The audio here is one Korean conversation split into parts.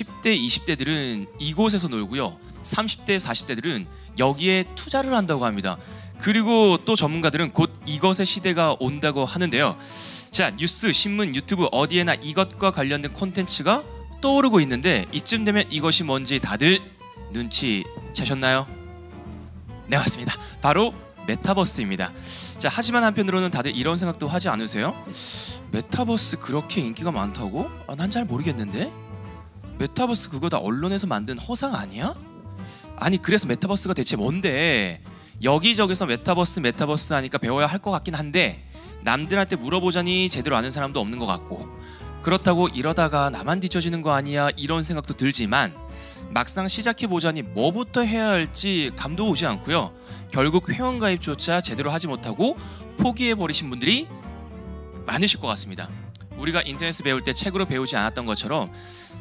10대, 20대들은 이곳에서 놀고요. 30대, 40대들은 여기에 투자를 한다고 합니다. 그리고 또 전문가들은 곧 이것의 시대가 온다고 하는데요. 자, 뉴스, 신문, 유튜브 어디에나 이것과 관련된 콘텐츠가 떠오르고 있는데 이쯤 되면 이것이 뭔지 다들 눈치채셨나요? 네, 맞습니다. 바로 메타버스입니다. 자, 하지만 한편으로는 다들 이런 생각도 하지 않으세요? 메타버스 그렇게 인기가 많다고? 난 잘 모르겠는데? 메타버스 그거 다 언론에서 만든 허상 아니야? 아니, 그래서 메타버스가 대체 뭔데? 여기저기서 메타버스 하니까 배워야 할 것 같긴 한데 남들한테 물어보자니 제대로 아는 사람도 없는 것 같고, 그렇다고 이러다가 나만 뒤처지는 거 아니야 이런 생각도 들지만 막상 시작해보자니 뭐부터 해야 할지 감도 오지 않고요. 결국 회원가입조차 제대로 하지 못하고 포기해버리신 분들이 많으실 것 같습니다. 우리가 인터넷을 배울 때 책으로 배우지 않았던 것처럼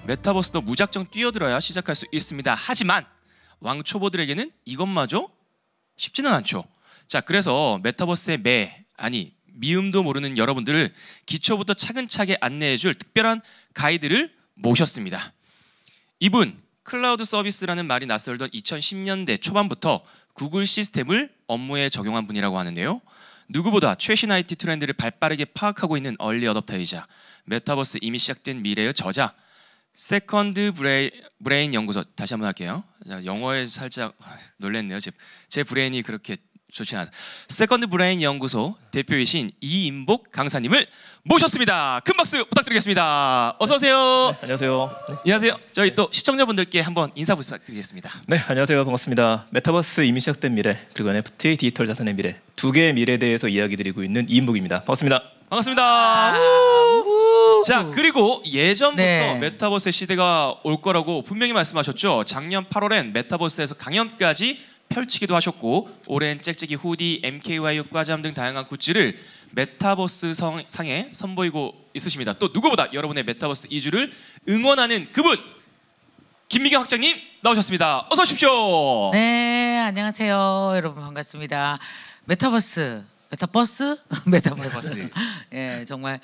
메타버스도 무작정 뛰어들어야 시작할 수 있습니다. 하지만 왕초보들에게는 이것마저 쉽지는 않죠. 자, 그래서 메타버스의 미음도 모르는 여러분들을 기초부터 차근차게 안내해줄 특별한 가이드를 모셨습니다. 이분 클라우드 서비스라는 말이 낯설던 2010년대 초반부터 구글 시스템을 업무에 적용한 분이라고 하는데요. 누구보다 최신 IT 트렌드를 발빠르게 파악하고 있는 얼리 어댑터이자 메타버스 이미 시작된 미래의 저자, 세컨드 브레인 연구소, 다시 한번 할게요. 영어에 살짝 놀랬네요. 제 브레인이 그렇게 좋지 않아서. 세컨드 브레인 연구소 대표이신 이인복 강사님을 모셨습니다. 큰 박수 부탁드리겠습니다. 어서 오세요. 네, 안녕하세요. 네. 안녕하세요. 저희 또 시청자분들께 한번 인사 부탁드리겠습니다. 네, 안녕하세요. 반갑습니다. 메타버스 이미 시작된 미래, 그리고 NFT 디지털 자산의 미래, 두 개의 미래에 대해서 이야기 드리고 있는 이인복입니다. 반갑습니다. 반갑습니다. 자, 그리고 예전부터 네. 메타버스의 시대가 올 거라고 분명히 말씀하셨죠. 작년 8월엔 메타버스에서 강연까지 펼치기도 하셨고, 올해는 짹짹이 후디, MKYU 과잠 등 다양한 굿즈를 메타버스 상에 선보이고 있으십니다. 또 누구보다 여러분의 메타버스 이주를 응원하는 그분, 김미경 학장님 나오셨습니다. 어서 오십시오. 네, 안녕하세요. 여러분 반갑습니다. 메타버스. 예, 정말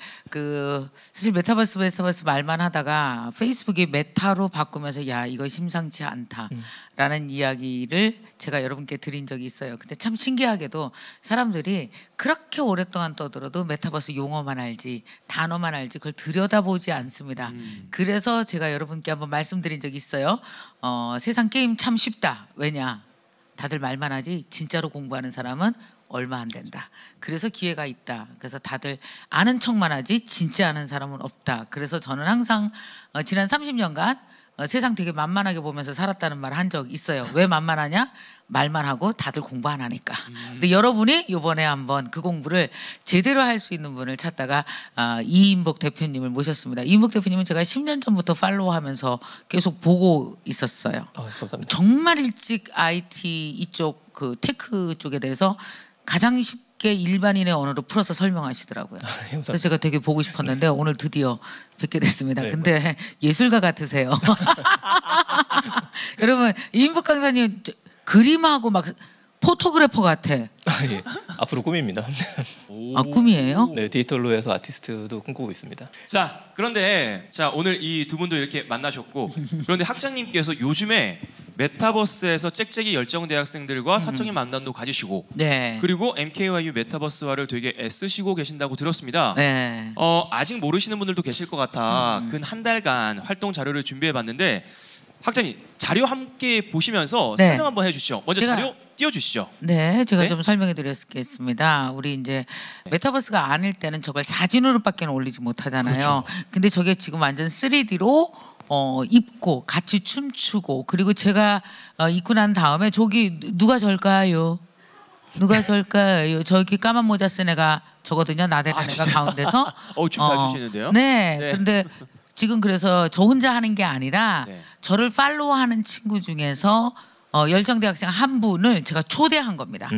사실 메타버스 말만 하다가 페이스북이 메타로 바꾸면서 야, 이거 심상치 않다라는 이야기를 제가 여러분께 드린 적이 있어요. 근데 참 신기하게도 사람들이 그렇게 오랫동안 떠들어도 메타버스 용어만 알지 단어만 알지 그걸 들여다보지 않습니다. 그래서 제가 여러분께 한번 말씀드린 적이 있어요. 세상 게임 참 쉽다. 왜냐? 다들 말만 하지 진짜로 공부하는 사람은 얼마 안 된다. 그래서 기회가 있다. 그래서 다들 아는 척만 하지 진짜 아는 사람은 없다. 그래서 저는 항상 지난 30년간 세상 되게 만만하게 보면서 살았다는 말 한 적 있어요. 왜 만만하냐? 말만 하고 다들 공부 안 하니까. 근데 여러분이 이번에 한번 그 공부를 제대로 할 수 있는 분을 찾다가 이인복 대표님을 모셨습니다. 이인복 대표님은 제가 10년 전부터 팔로우하면서 계속 보고 있었어요. 감사합니다. 정말 일찍 IT 이쪽 테크 쪽에 대해서 가장 쉽게 일반인의 언어로 풀어서 설명하시더라고요. 그래서 제가 되게 보고 싶었는데 오늘 드디어 뵙게 됐습니다. 네, 근데 예술가 같으세요. 여러분, 이인복 강사님 그림하고 막 포토그래퍼 같아. 예. 앞으로 꿈입니다. 아, 꿈이에요? 네, 디지털로 해서 아티스트도 꿈꾸고 있습니다. 자, 그런데 오늘 이 두 분도 이렇게 만나셨고, 그런데 학장님께서 요즘에 메타버스에서 짹짹이 열정 대학생들과 사적인 만남도 가지시고, 네. 그리고 MKYU 메타버스화를 되게 애쓰시고 계신다고 들었습니다. 네. 아직 모르시는 분들도 계실 것 같아 근 한 달간 활동 자료를 준비해봤는데, 학장님 자료 함께 보시면서 네. 설명 한번 해주시죠. 먼저 자료 띄워주시죠. 네, 제가 네? 좀 설명해 드리겠습니다. 우리 이제 메타버스가 아닐 때는 저걸 사진으로밖에 올리지 못하잖아요. 그렇죠. 근데 저게 지금 완전 3D로 입고 같이 춤추고, 그리고 제가 입고 난 다음에 저기 누가 절까요? 누가 절까요? 저기 까만 모자 쓴 애가 저거든요. 나대는 애가 진짜? 가운데서. 춤 잘 추시는데요? 네. 네. 근데 지금 그래서 저 혼자 하는 게 아니라 네. 저를 팔로우하는 친구 중에서 열정 대학생 한 분을 제가 초대한 겁니다.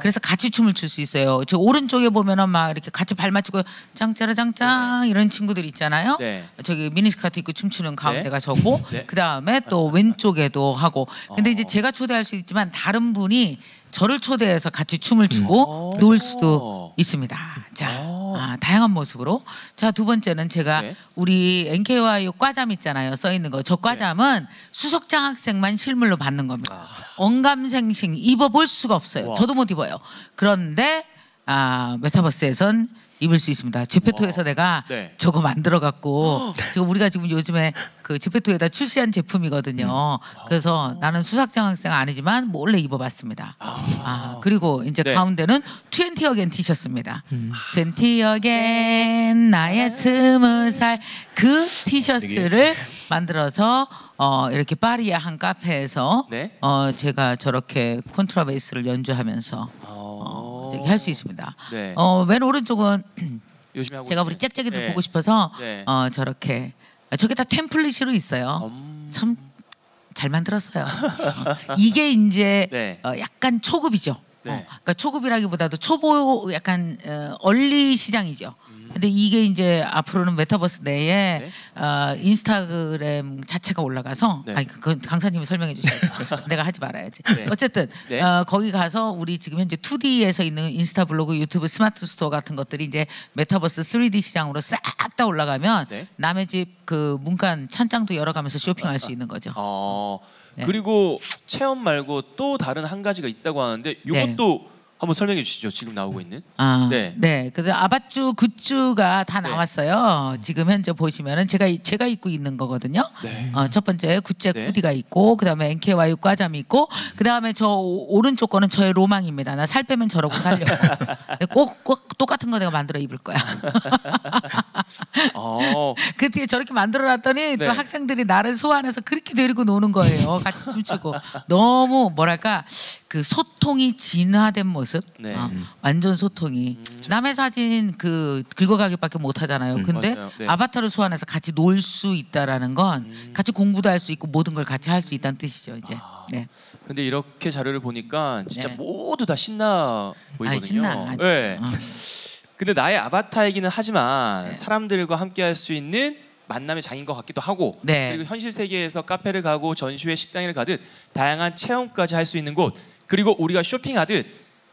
그래서 같이 춤을 출 수 있어요. 저 오른쪽에 보면은 막 이렇게 같이 발 맞추고 짱짜라짱짱 이런 친구들 있잖아요. 네. 저기 미니스커트 입고 춤추는 가운데가 저고, 네. 그 다음에 또 왼쪽에도 하고. 근데 이제 제가 초대할 수 있지만 다른 분이 저를 초대해서 같이 춤을 추고 놀 수도 있습니다. 자, 다양한 모습으로. 자, 두 번째는 제가 네. 우리 NKYU 과잠 있잖아요. 써 있는 거. 저 과잠은 수석장 학생만 실물로 받는 겁니다. 언감생심 입어볼 수가 없어요. 와. 저도 못 입어요. 그런데 메타버스에선 입을 수 있습니다. 제페토에서 내가 네. 저거 만들어 갖고 지금 우리가 지금 요즘에 그 제페토에다 출시한 제품이거든요. 그래서 나는 수석장 학생 아니지만 몰래 입어봤습니다. 그리고 이제 네. 가운데는 20 어겐 티셔츠입니다. 20 어겐 나의 20살 그 티셔츠를 만들어서 이렇게 파리의 한 카페에서 네. 제가 저렇게 콘트라베이스를 연주하면서 할 수 있습니다. 네. 맨 오른쪽은 요즘에 하고 제가 우리 있는- 짝짝이들 네. 보고 싶어서 네. 저렇게 저게 다 템플릿으로 있어요. 참 잘 만들었어요. 이게 이제 네. 약간 초급이죠. 네. 그러니까 초급이라기보다도 초보 약간 얼리 시장이죠. 근데 이게 이제 앞으로는 메타버스 내에 네. 인스타그램 자체가 올라가서 네. 그건 강사님이 설명해 주셔야죠. 내가 하지 말아야지. 네. 어쨌든 네. 거기 가서 우리 지금 현재 2D에서 있는 인스타 블로그, 유튜브, 스마트 스토어 같은 것들이 이제 메타버스 3D 시장으로 싹 다 올라가면 네. 남의 집 그 문간 찬장도 열어가면서 쇼핑할 수 있는 거죠. 네. 그리고 체험 말고 또 다른 한 가지가 있다고 하는데 이것도 한번 설명해 주시죠. 지금 나오고 있는. 네. 네. 그래서 아바쭈 굿즈가 다 네. 나왔어요. 지금 현재 보시면은 제가 입고 있는 거거든요. 네. 첫 번째 굿잭 네. 후디가 있고, 그다음에 NKYU 과잠이 있고, 그다음에 저 오른쪽 거는 저의 로망입니다. 나 살 빼면 저러고 살려고. 근데 꼭 똑같은 거 내가 만들어 입을 거야. 그때 저렇게 만들어놨더니 네. 또 학생들이 나를 소환해서 그렇게 데리고 노는 거예요. 같이 춤추고 너무 뭐랄까 그 소통이 진화된 모습. 네. 완전 소통이. 남의 사진 그 긁어가기밖에 못 하잖아요. 근데 맞아요. 네. 아바타를 소환해서 같이 놀 수 있다라는 건 같이 공부도 할 수 있고 모든 걸 같이 할 수 있다는 뜻이죠. 이제. 네. 근데 이렇게 자료를 보니까 진짜 네. 모두 다 신나 보이거든요. 신나. 아주. 네. 근데 나의 아바타이기는 하지만 네. 사람들과 함께 할 수 있는 만남의 장인 것 같기도 하고 네. 그리고 현실 세계에서 카페를 가고 전시회 식당을 가듯 다양한 체험까지 할 수 있는 곳 그리고 우리가 쇼핑하듯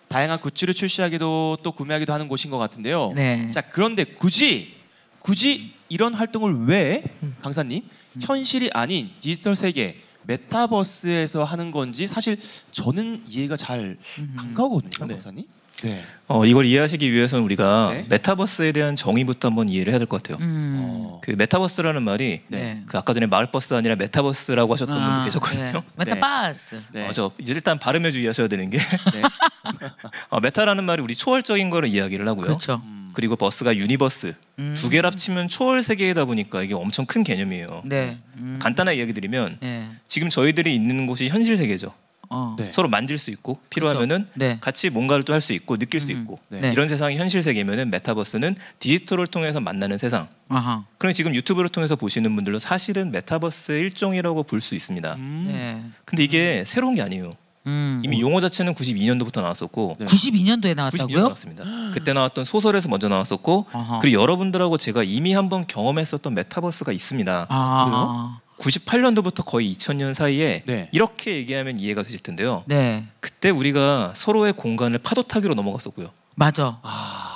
다양한 굿즈를 출시하기도 또 구매하기도 하는 곳인 것 같은데요. 네. 자 그런데 굳이 이런 활동을 왜 강사님 현실이 아닌 디지털 세계 메타버스에서 하는 건지 사실 저는 이해가 잘 안 가거든요, 네. 강사님. 네. 이걸 이해하시기 위해서는 우리가 네. 메타버스에 대한 정의부터 한번 이해를 해야 될 것 같아요. 그 메타버스라는 말이 네. 그 아까 전에 마을버스 아니라 메타버스라고 하셨던 분도 계셨거든요. 네. 메타버스. 네. 맞아. 이제 일단 발음에 주의하셔야 되는 게 네. 메타라는 말이 우리 초월적인 거를 이야기를 하고요. 그렇죠. 그리고 버스가 유니버스. 두 개를 합치면 초월 세계이다 보니까 이게 엄청 큰 개념이에요. 네. 간단하게 이야기 드리면 네. 지금 저희들이 있는 곳이 현실 세계죠. 네. 서로 만질 수 있고 필요하면은 네. 같이 뭔가를 또 할 수 있고 느낄 수 있고 네. 이런 세상이 현실 세계면은 메타버스는 디지털을 통해서 만나는 세상. 아하. 그럼 지금 유튜브를 통해서 보시는 분들도 사실은 메타버스의 일종이라고 볼 수 있습니다. 네. 근데 이게 새로운 게 아니에요. 이미 용어 자체는 92년도부터 나왔었고 네. 92년도에 92년 나왔다고요? 나왔습니다. 그때 나왔던 소설에서 먼저 나왔었고 아하. 그리고 여러분들하고 제가 이미 한번 경험했었던 메타버스가 있습니다. 아. 98년도부터 거의 2000년 사이에 네. 이렇게 얘기하면 이해가 되실 텐데요. 네. 그때 우리가 서로의 공간을 파도 타기로 넘어갔었고요. 맞아.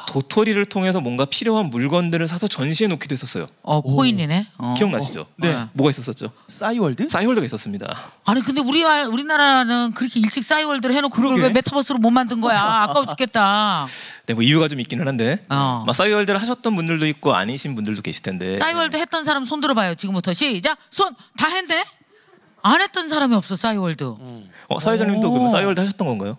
도토리를 통해서 뭔가 필요한 물건들을 사서 전시해 놓기도 했었어요. 코인이네. 기억나시죠? 네. 뭐가 있었었죠? 싸이월드? 싸이월드가 있었습니다. 아니 근데 우리나라는 그렇게 일찍 싸이월드를 해놓고 그걸 그러게. 왜 메타버스로 못 만든 거야? 아까워 죽겠다. 네, 뭐 이유가 좀 있기는 한데 어. 싸이월드를 하셨던 분들도 있고 아니신 분들도 계실 텐데 싸이월드 했던 사람 손 들어봐요. 지금부터 시작. 손 다 했네? 안 했던 사람이 없어 싸이월드. 사회자님도 오. 그러면 싸이월드 하셨던 건가요?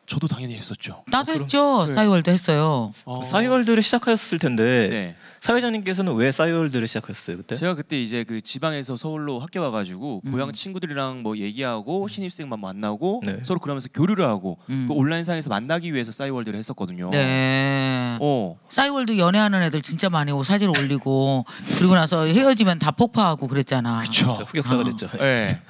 저도 당연히 했었죠. 나도 했죠. 네. 싸이월드 했어요. 싸이월드를 시작하셨을 텐데 네. 사회자님께서는 왜 싸이월드를 시작하셨어요 그때? 제가 그때 이제 그 지방에서 서울로 학교 와가지고 고향 친구들이랑 뭐 얘기하고 신입생만 만나고 네. 서로 그러면서 교류를 하고 그 온라인상에서 만나기 위해서 싸이월드를 했었거든요. 네. 어. 싸이월드 연애하는 애들 진짜 많이 오고 사진 올리고 그리고 나서 헤어지면 다 폭파하고 그랬잖아. 그렇죠. 흑역사가 됐죠. 네.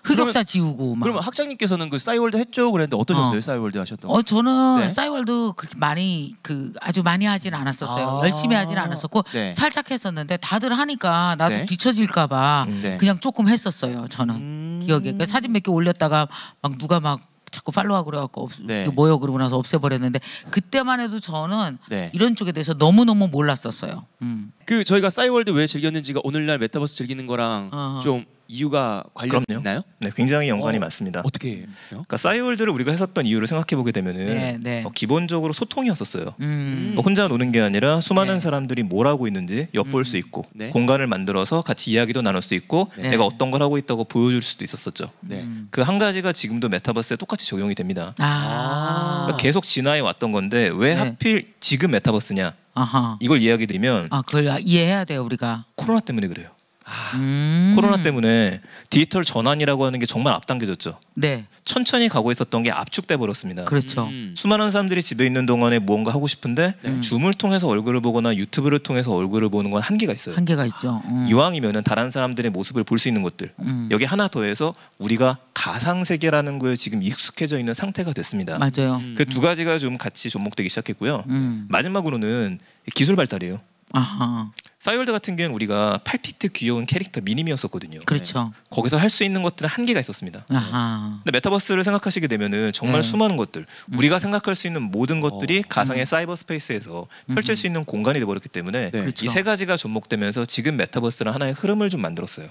흑역사 지우고 막. 그러면 학장님께서는 그 싸이월드 했죠? 그랬는데 어떠셨어요? 싸이월드 하셨던 거? 저는 네. 싸이월드 그렇게 많이 아주 많이 하진 않았었어요. 열심히 하진 않았었고 네. 살짝 했었는데 다들 하니까 나도 네. 뒤처질까봐 네. 그냥 조금 했었어요. 저는 기억에 그러니까 사진 몇 개 올렸다가 막 누가 막 자꾸 팔로우하고 그래갖고 네. 뭐요 그러고 나서 없애버렸는데 그때만 해도 저는 네. 이런 쪽에 대해서 너무너무 몰랐었어요. 그 저희가 싸이월드 왜 즐겼는지가 오늘날 메타버스 즐기는 거랑 좀 이유가 관련 그럼요. 있나요? 네, 굉장히 연관이 많습니다. 어떻게 해요? 그러니까 싸이월드를 우리가 했었던 이유를 생각해 보게 되면은 네, 네. 기본적으로 소통이었었어요. 음. 혼자 노는 게 아니라 수많은 네. 사람들이 뭘 하고 있는지 엿볼 수 있고 네. 공간을 만들어서 같이 이야기도 나눌 수 있고 네. 내가 어떤 걸 하고 있다고 보여줄 수도 있었었죠. 네. 그 한 가지가 지금도 메타버스에 똑같이 적용이 됩니다. 아. 그러니까 계속 진화해 왔던 건데 왜 네. 하필 지금 메타버스냐 아하. 이걸 이야기 드리면 아 그걸 이해해야 돼요 우리가. 코로나 때문에 그래요. 음. 코로나 때문에 디지털 전환이라고 하는 게 정말 앞당겨졌죠. 네, 천천히 가고 있었던 게 압축돼 버렸습니다. 그렇죠. 수많은 사람들이 집에 있는 동안에 무언가 하고 싶은데 네. 줌을 통해서 얼굴을 보거나 유튜브를 통해서 얼굴을 보는 건 한계가 있어요. 한계가 있죠. 이왕이면은 다른 사람들의 모습을 볼 수 있는 것들 여기 하나 더해서 우리가 가상 세계라는 거에 지금 익숙해져 있는 상태가 됐습니다. 맞아요. 그 두 가지가 좀 같이 접목되기 시작했고요. 마지막으로는 기술 발달이에요. 아하. 싸이월드 같은 경우는 우리가 8피트 귀여운 캐릭터 미니미였었거든요. 그렇죠. 거기서 할 수 있는 것들은 한계가 있었습니다. 아하. 근데 메타버스를 생각하시게 되면은 정말 네. 수많은 것들 우리가 생각할 수 있는 모든 것들이 가상의 사이버 스페이스에서 펼칠 수 있는 공간이 되어버렸기 때문에 네. 그렇죠. 이 세 가지가 접목되면서 지금 메타버스는 하나의 흐름을 좀 만들었어요.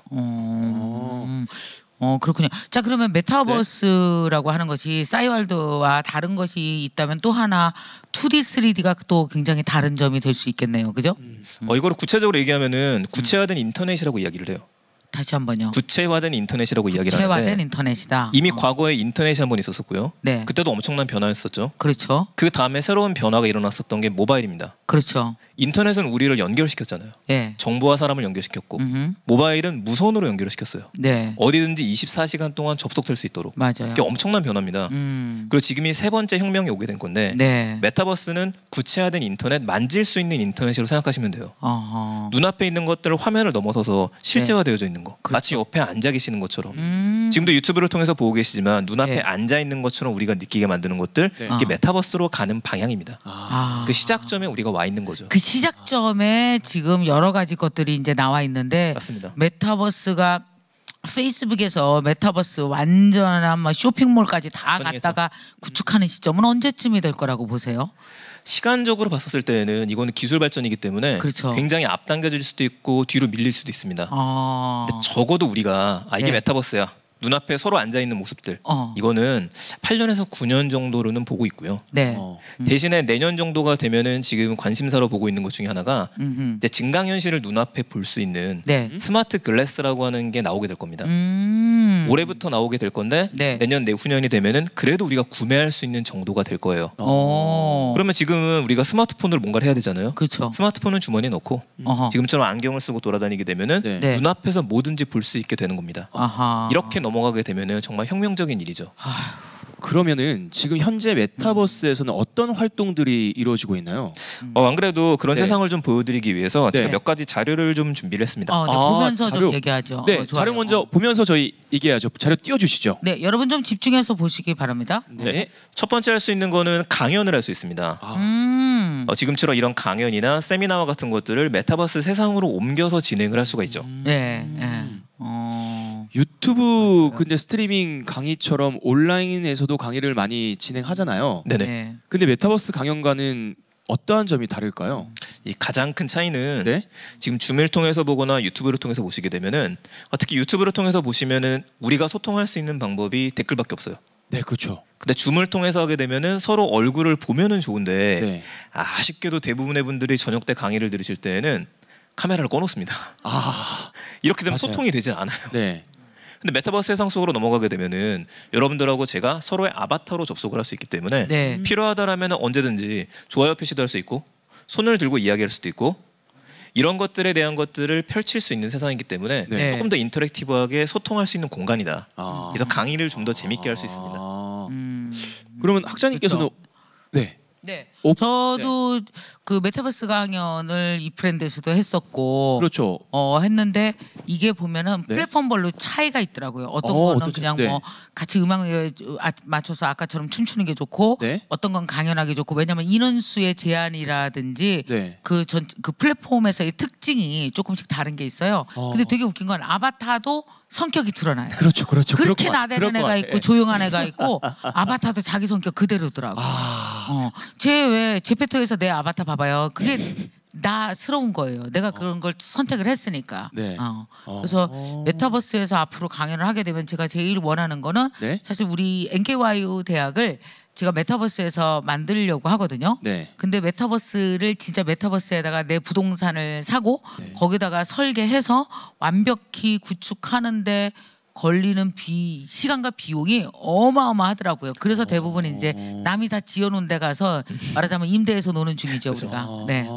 그렇군요. 자 그러면 메타버스라고 하는 것이 싸이월드와 다른 것이 있다면 또 하나 2D, 3D가 또 굉장히 다른 점이 될 수 있겠네요. 그죠? 이거를 구체적으로 얘기하면은 구체화된 인터넷이라고 이야기를 해요. 다시 한번요. 구체화된 인터넷이라고 이야기를 구체화된 하는데 인터넷이다. 이미 과거에 인터넷이 한번 있었었고요. 네. 그때도 엄청난 변화였었죠. 그렇죠. 그 다음에 새로운 변화가 일어났었던 게 모바일입니다. 그렇죠. 인터넷은 우리를 연결시켰잖아요. 예. 정보와 사람을 연결시켰고 모바일은 무선으로 연결을 시켰어요. 네. 어디든지 24시간 동안 접속될 수 있도록. 맞아요. 이게 엄청난 변화입니다. 그리고 지금이 세 번째 혁명이 오게 된 건데 네. 메타버스는 구체화된 인터넷, 만질 수 있는 인터넷으로 생각하시면 돼요. 어허. 눈앞에 있는 것들을 화면을 넘어서서 실제화되어져 있는 거. 그렇죠. 마치 옆에 앉아 계시는 것처럼. 지금도 유튜브를 통해서 보고 계시지만 눈앞에 네. 앉아 있는 것처럼 우리가 느끼게 만드는 것들 네. 이게 메타버스로 가는 방향입니다. 아. 그 시작점에 우리가 와 있는 거죠. 그 시작점에 지금 여러 가지 것들이 이제 나와 있는데 맞습니다. 메타버스가 페이스북에서 메타버스 완전한 뭐 쇼핑몰까지 다 가능했죠. 갔다가 구축하는 시점은 언제쯤이 될 거라고 보세요? 시간적으로 봤었을 때는 이거는 기술 발전이기 때문에 그렇죠. 굉장히 앞당겨질 수도 있고 뒤로 밀릴 수도 있습니다. 어. 근데 적어도 우리가 이게 네. 메타버스야. 눈앞에 서로 앉아 있는 모습들. 어. 이거는 8년에서 9년 정도로는 보고 있고요. 네. 대신에 내년 정도가 되면은 지금 관심사로 보고 있는 것 중에 하나가 음흠. 이제 증강현실을 눈앞에 볼 수 있는 네. 스마트 글래스라고 하는 게 나오게 될 겁니다. 올해부터 나오게 될 건데 네. 내년 내후년이 되면은 그래도 우리가 구매할 수 있는 정도가 될 거예요. 어. 그러면 지금은 우리가 스마트폰으로 뭔가를 해야 되잖아요. 그렇죠. 스마트폰은 주머니에 넣고 어허. 지금처럼 안경을 쓰고 돌아다니게 되면은 네. 네. 눈앞에서 뭐든지 볼 수 있게 되는 겁니다. 아하. 이렇게 넘어가게 되면은 정말 혁명적인 일이죠. 그러면은 지금 현재 메타버스에서는 어떤 활동들이 이루어지고 있나요? 안 그래도 그런 네. 세상을 좀 보여드리기 위해서 제가 네. 몇 가지 자료를 좀 준비를 했습니다. 네, 아, 보면서 자료. 좀 얘기하죠. 네, 좋아요. 자료 먼저 보면서 저희 얘기해야죠. 자료 띄워주시죠. 네, 여러분 좀 집중해서 보시기 바랍니다. 네. 첫 번째 할 수 있는 거는 강연을 할 수 있습니다. 지금처럼 이런 강연이나 세미나와 같은 것들을 메타버스 세상으로 옮겨서 진행을 할 수가 있죠. 네. 네. 유튜브 근데 스트리밍 강의처럼 온라인에서도 강의를 많이 진행하잖아요. 네네. 네. 근데 메타버스 강연과는 어떠한 점이 다를까요? 이 가장 큰 차이는 네? 지금 줌을 통해서 보거나 유튜브를 통해서 보시게 되면은 특히 유튜브를 통해서 보시면은 우리가 소통할 수 있는 방법이 댓글밖에 없어요. 네, 그렇죠. 근데 줌을 통해서 하게 되면은 서로 얼굴을 보면은 좋은데 네. 아쉽게도 대부분의 분들이 저녁 때 강의를 들으실 때에는 카메라를 꺼놓습니다. 이렇게 되면 맞아요. 소통이 되진 않아요. 네. 근데 메타버스 세상 속으로 넘어가게 되면은 여러분들하고 제가 서로의 아바타로 접속을 할 수 있기 때문에 네. 필요하다라면 언제든지 좋아요 표시도 할 수 있고 손을 들고 이야기할 수도 있고 이런 것들에 대한 것들을 펼칠 수 있는 세상이기 때문에 네. 조금 더 인터랙티브하게 소통할 수 있는 공간이다. 아. 그래서 강의를 좀 더 재밌게 할 수 있습니다. 아. 그러면 학자님께서는 네. 네. 오, 저도 그 메타버스 강연을 이프랜드에서도 했었고 그렇죠. 했는데 이게 보면은 네. 플랫폼별로 차이가 있더라고요. 어떤 거는 어떤 그냥 네. 뭐 같이 음악에 맞춰서 아까처럼 춤추는 게 좋고 네. 어떤 건 강연하기 좋고 왜냐면 인원수의 제한이라든지 네. 그 플랫폼에서의 특징이 조금씩 다른 게 있어요. 근데 되게 웃긴 건 아바타도 성격이 드러나요. 그렇죠. 그렇게 나대는 애가 있고 조용한 애가 있고 아바타도 자기 성격 그대로더라고. 제 제페토에서 내 아바타 봐봐요. 그게 나스러운 거예요. 내가 그런 걸 선택을 했으니까. 네. 그래서 메타버스에서 앞으로 강연을 하게 되면 제가 제일 원하는 거는 네. 사실 우리 NKYU 대학을 제가 메타버스에서 만들려고 하거든요. 네. 근데 메타버스를 진짜 메타버스에다가 내 부동산을 사고 네. 거기다가 설계해서 완벽히 구축하는데 걸리는 시간과 비용이 어마어마하더라고요. 그래서 대부분 이제 남이 다 지어놓은 데 가서 말하자면 임대해서 노는 중이죠 우리가. 네.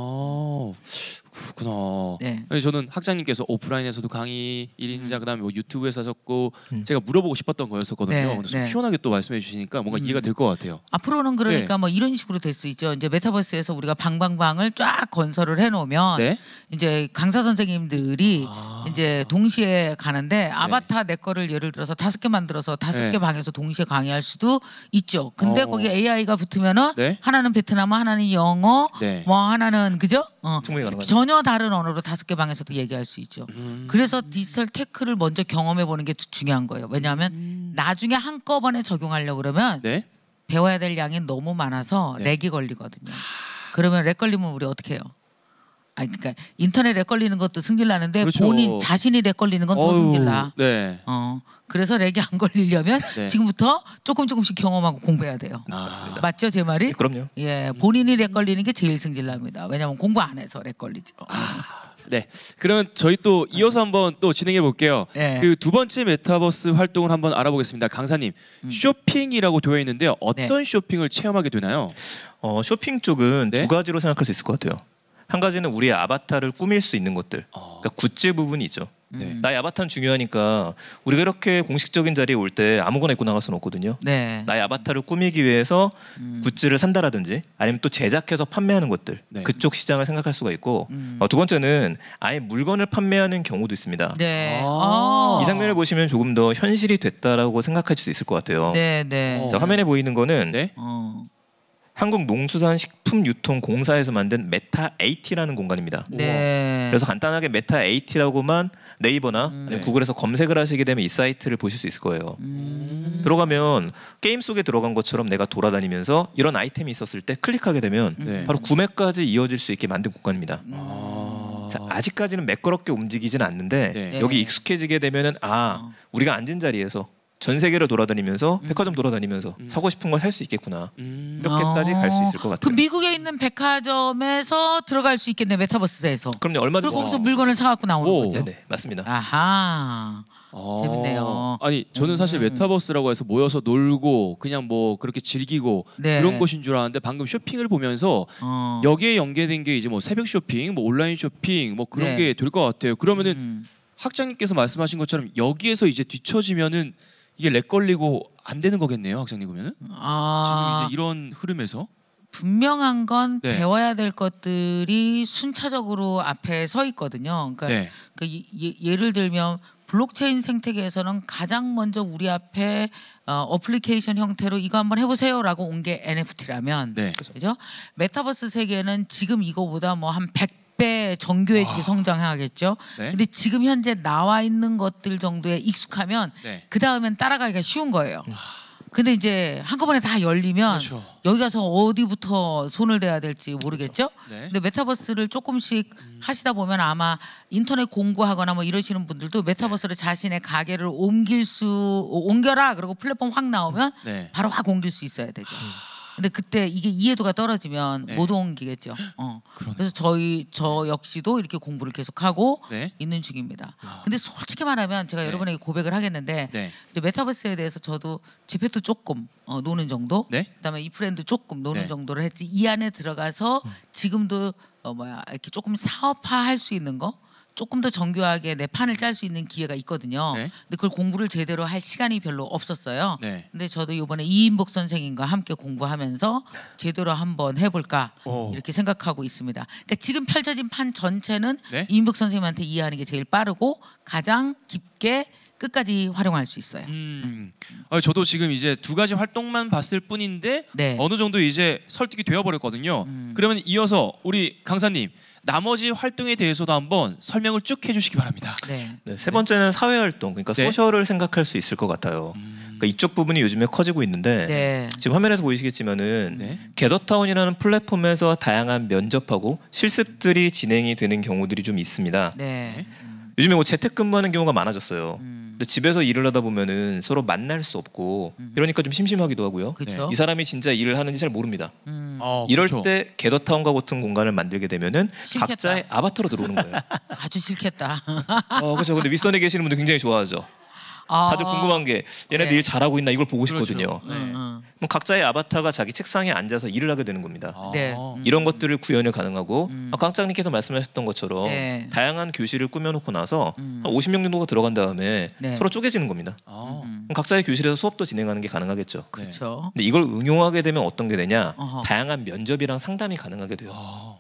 그렇구나. 네. 아니, 저는 학장님께서 오프라인에서도 강의 1인자 그다음에 뭐 유튜브에서 하셨고 제가 물어보고 싶었던 거였었거든요. 네, 근데 좀 네. 시원하게 또 말씀해 주시니까 뭔가 이해가 될 것 같아요. 앞으로는 그러니까 뭐 이런 식으로 될 수 있죠. 이제 메타버스에서 우리가 방방방을 쫙 건설을 해놓으면 네. 이제 강사 선생님들이 이제 동시에 가는데 아바타 내 거를 예를 들어서 5개 만들어서 5개 네. 방에서 동시에 강의할 수도 있죠. 근데 어. 거기 AI가 붙으면은 네. 하나는 베트남어, 하나는 영어, 네. 뭐 하나는 그죠? 충분히 가능하죠. 전혀 다른 언어로 5개 방에서도 얘기할 수 있죠. 그래서 디지털 테크를 먼저 경험해 보는 게 중요한 거예요. 왜냐하면 나중에 한꺼번에 적용하려고 그러면 네. 배워야 될 양이 너무 많아서 네. 렉이 걸리거든요. 그러면 렉 걸리면 우리 어떻게 해요? 아니 그러니까 인터넷 렉 걸리는 것도 승질 나는데 그렇죠. 본인 자신이 렉 걸리는 건 더 어휴, 승질 나. 네. 그래서 렉이 안 걸리려면 네. 지금부터 조금씩 경험하고 공부해야 돼요. 맞습니다. 맞죠 제 말이? 네, 그럼요. 예, 본인이 렉 걸리는 게 제일 승질 납니다. 왜냐하면 공부 안 해서 렉 걸리죠. 네. 그러면 저희 또 이어서 한번 또 진행해 볼게요. 네. 그 두 번째 메타버스 활동을 한번 알아보겠습니다. 강사님, 쇼핑이라고 되어 있는데요. 어떤 쇼핑을 체험하게 되나요? 쇼핑 쪽은 네? 두 가지로 생각할 수 있을 것 같아요. 한 가지는 우리의 아바타를 꾸밀 수 있는 것들, 그러니까 굿즈 부분이 있죠. 네. 나의 아바타는 중요하니까 우리가 이렇게 공식적인 자리에 올 때 아무거나 입고 나갈 수는 없거든요. 네. 나의 아바타를 꾸미기 위해서 굿즈를 산다라든지 아니면 또 제작해서 판매하는 것들 네. 그쪽 시장을 생각할 수가 있고 두 번째는 아예 물건을 판매하는 경우도 있습니다. 네. 이 장면을 보시면 조금 더 현실이 됐다라고 생각할 수도 있을 것 같아요. 네, 네. 자, 화면에 보이는 거는 네. 한국농수산식품유통공사에서 만든 메타8라는 공간입니다. 네. 그래서 간단하게 메타8라고만 네이버나 아니면 구글에서 검색을 하시게 되면 이 사이트를 보실 수 있을 거예요. 들어가면 게임 속에 들어간 것처럼 내가 돌아다니면서 이런 아이템이 있었을 때 클릭하게 되면 네. 바로 구매까지 이어질 수 있게 만든 공간입니다. 자, 아직까지는 매끄럽게 움직이진 않는데 네. 여기 익숙해지게 되면은 우리가 앉은 자리에서 전 세계를 돌아다니면서 백화점 돌아다니면서 사고 싶은 걸 살 수 있겠구나. 이렇게까지 갈 수 있을 것 같아요. 그 미국에 있는 백화점에서 들어갈 수 있겠네 메타버스에서. 그럼요. 얼마든지. 그리고 거기서 물건을 사갖고 나오는 오. 거죠. 네네 맞습니다. 아하. 재밌네요. 아니 저는 사실 메타버스라고 해서 모여서 놀고 그냥 뭐 그렇게 즐기고 네. 그런 것인 줄 알았는데 방금 쇼핑을 보면서 여기에 연계된 게 이제 뭐 새벽 쇼핑, 뭐 온라인 쇼핑 뭐 그런 네. 게 될 것 같아요. 그러면은 학장님께서 말씀하신 것처럼 여기에서 이제 뒤처지면은 이게 렉 걸리고 안 되는 거겠네요, 학장님 보면은 지금 이제 이런 흐름에서 분명한 건 네. 배워야 될 것들이 순차적으로 앞에 서 있거든요. 그러니까 네. 예를 들면 블록체인 생태계에서는 가장 먼저 우리 앞에 어플리케이션 형태로 이거 한번 해보세요라고 온 게 NFT라면, 네. 그죠? 메타버스 세계는 지금 이거보다 뭐 한 100배 정교해지게 와. 성장하겠죠. 네. 근데 지금 현재 나와 있는 것들 정도에 익숙하면 네. 그 다음엔 따라가기가 쉬운 거예요. 근데 이제 한꺼번에 다 열리면 그렇죠. 여기 가서 어디부터 손을 대야 될지 모르겠죠. 네. 근데 메타버스를 조금씩 하시다 보면 아마 인터넷 공부하거나 뭐 이러시는 분들도 메타버스를 자신의 가게를 옮겨라 그러고 플랫폼 확 나오면 네. 바로 확 옮길 수 있어야 되죠. 근데 그때 이게 이해도가 떨어지면 네. 못 옮기겠죠. 그러네. 그래서 저 역시도 이렇게 공부를 계속하고 네. 있는 중입니다. 근데 솔직히 말하면 제가 네. 여러분에게 고백을 하겠는데 네. 이제 메타버스에 대해서 저도 제페토 조금 노는 정도, 네. 그다음에 이프렌드 조금 노는 네. 정도를 했지 이 안에 들어가서 지금도 이렇게 조금 사업화할 수 있는 거 조금 더 정교하게 내 판을 짤 수 있는 기회가 있거든요. 네. 근데 그걸 공부를 제대로 할 시간이 별로 없었어요. 네. 근데 저도 이번에 이인복 선생님과 함께 공부하면서 제대로 한번 해볼까 오. 이렇게 생각하고 있습니다. 그러니까 지금 펼쳐진 판 전체는 네. 이인복 선생님한테 이해하는 게 제일 빠르고 가장 깊게 끝까지 활용할 수 있어요. 저도 지금 이제 두 가지 활동만 봤을 뿐인데 네. 어느 정도 이제 설득이 되어버렸거든요. 그러면 이어서 우리 강사님 나머지 활동에 대해서도 한번 설명을 쭉 해주시기 바랍니다. 네. 네, 세 번째는 사회 활동, 그러니까 네. 소셜을 생각할 수 있을 것 같아요. 그러니까 이쪽 부분이 요즘에 커지고 있는데 네. 지금 화면에서 보이시겠지만은 네. 겟업타운이라는 플랫폼에서 다양한 면접하고 실습들이 진행이 되는 경우들이 좀 있습니다. 네. 요즘에 뭐 재택근무하는 경우가 많아졌어요. 근데 집에서 일을 하다 보면은 서로 만날 수 없고 이러니까 좀 심심하기도 하고요. 그렇죠. 이 사람이 진짜 일을 하는지 잘 모릅니다. 이럴 그렇죠. 때 겟업타운과 같은 공간을 만들게 되면은 싫겠다. 각자의 아바타로 들어오는 거예요. 아주 싫겠다. 그렇죠. 근데 윗선에 계시는 분들 굉장히 좋아하죠. 다들 궁금한 게 얘네들 네. 일 잘하고 있나 이걸 보고 싶거든요. 그렇죠. 네. 그럼 각자의 아바타가 자기 책상에 앉아서 일을 하게 되는 겁니다. 네. 이런 것들을 구현이 가능하고 강장님께서 말씀하셨던 것처럼 네. 다양한 교실을 꾸며놓고 나서 한 50명 정도가 들어간 다음에 네. 서로 쪼개지는 겁니다. 그럼 각자의 교실에서 수업도 진행하는 게 가능하겠죠. 그렇죠. 근데 이걸 응용하게 되면 어떤 게 되냐? 어허. 다양한 면접이랑 상담이 가능하게 돼요.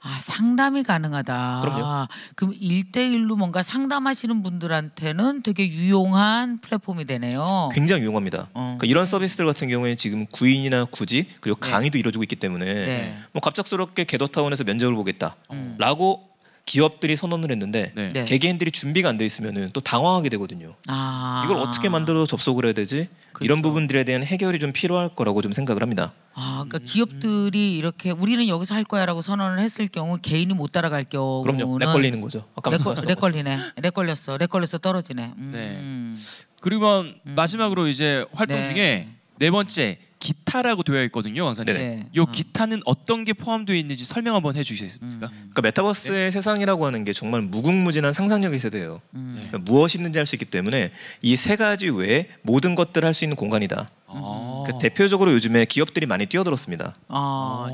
아, 상담이 가능하다. 그럼요. 그럼 1대1로 뭔가 상담하시는 분들한테는 되게 유용한 플랫폼이 되네요. 굉장히 유용합니다. 그러니까 이런 서비스들 같은 경우에 지금 구인이나 구직 그리고 강의도 이루어지고 있기 때문에 네. 뭐 갑작스럽게 겟업타운에서 면접을 보겠다라고 기업들이 선언을 했는데 네. 네. 개개인들이 준비가 안 돼 있으면은 또 당황하게 되거든요. 아. 이걸 어떻게 만들어 접속을 해야 되지? 그렇죠. 이런 부분들에 대한 해결이 좀 필요할 거라고 좀 생각을 합니다. 아, 그러니까 기업들이 이렇게 우리는 여기서 할 거야라고 선언을 했을 경우 개인이 못 따라갈 경우는 그럼요. 렉 걸리는 거죠. 아까 말씀하신 렉 거. 걸리네. 렉 걸렸어 떨어지네. 네. 그리고 마지막으로 이제 활동 네. 중에 네 번째 기타라고 되어 있거든요, 강사님. 네. 요 기타는 어떤 게 포함되어 있는지 설명 한번 해주시겠습니까? 그러니까 메타버스의 세상이라고 하는 게 정말 무궁무진한 상상력의 세대예요. 그러니까 무엇이 있는지 알 수 있기 때문에 이 세 가지 외에 모든 것들을 할 수 있는 공간이다. 그러니까 대표적으로 요즘에 기업들이 많이 뛰어들었습니다.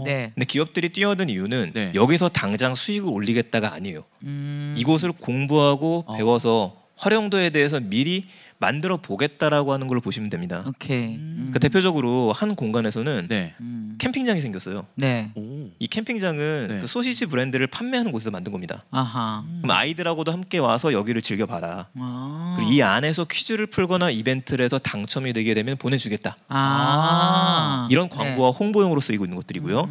네. 근데 기업들이 뛰어든 이유는 네. 여기서 당장 수익을 올리겠다가 아니에요. 이곳을 공부하고 배워서 활용도에 대해서 미리 만들어 보겠다라고 하는 걸로 보시면 됩니다. 오케이. 그러니까 대표적으로 한 공간에서는 네. 캠핑장이 생겼어요. 네. 오. 이 캠핑장은 네. 그 소시지 브랜드를 판매하는 곳에서 만든 겁니다. 아하. 그럼 아이들하고도 함께 와서 여기를 즐겨봐라. 아. 그리고 이 안에서 퀴즈를 풀거나 이벤트를 해서 당첨이 되게 되면 보내주겠다. 이런 광고와 홍보용으로 쓰이고 있는 것들이고요.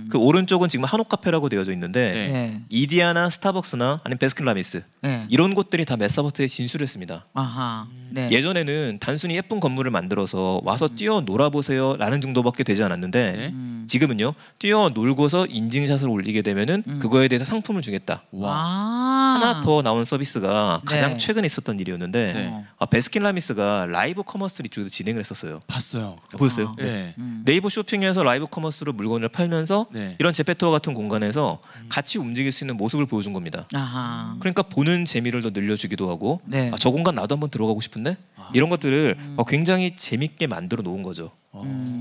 그 오른쪽은 지금 한옥 카페라고 되어져 있는데 네. 네. 이디야나 스타벅스나 아니면 베스킨라빈스 네. 이런 곳들이 다 메타버스에 진출했습니다. 아하. 네. 예전에는 단순히 예쁜 건물을 만들어서 와서 뛰어 놀아보세요라는 정도밖에 되지 않았는데 네. 지금은요 뛰어 놀고서 인증샷을 올리게 되면은 그거에 대해서 상품을 주겠다. 와. 하나 더 나온 서비스가 가장 네. 최근에 있었던 일이었는데 네. 베스킨라빈스가 라이브 커머스를 이쪽에서 진행을 했었어요. 봤어요. 보셨어요? 네. 네이버 쇼핑에서 라이브 커머스로 물건을 팔면서 네. 이런 제페토와 같은 공간에서 같이 움직일 수 있는 모습을 보여준 겁니다. 아하. 그러니까 보는 재미를 더 늘려주기도 하고 네. 저 공간 나도 한번 들어가고 싶은데 이런 것들을 굉장히 재밌게 만들어 놓은 거죠.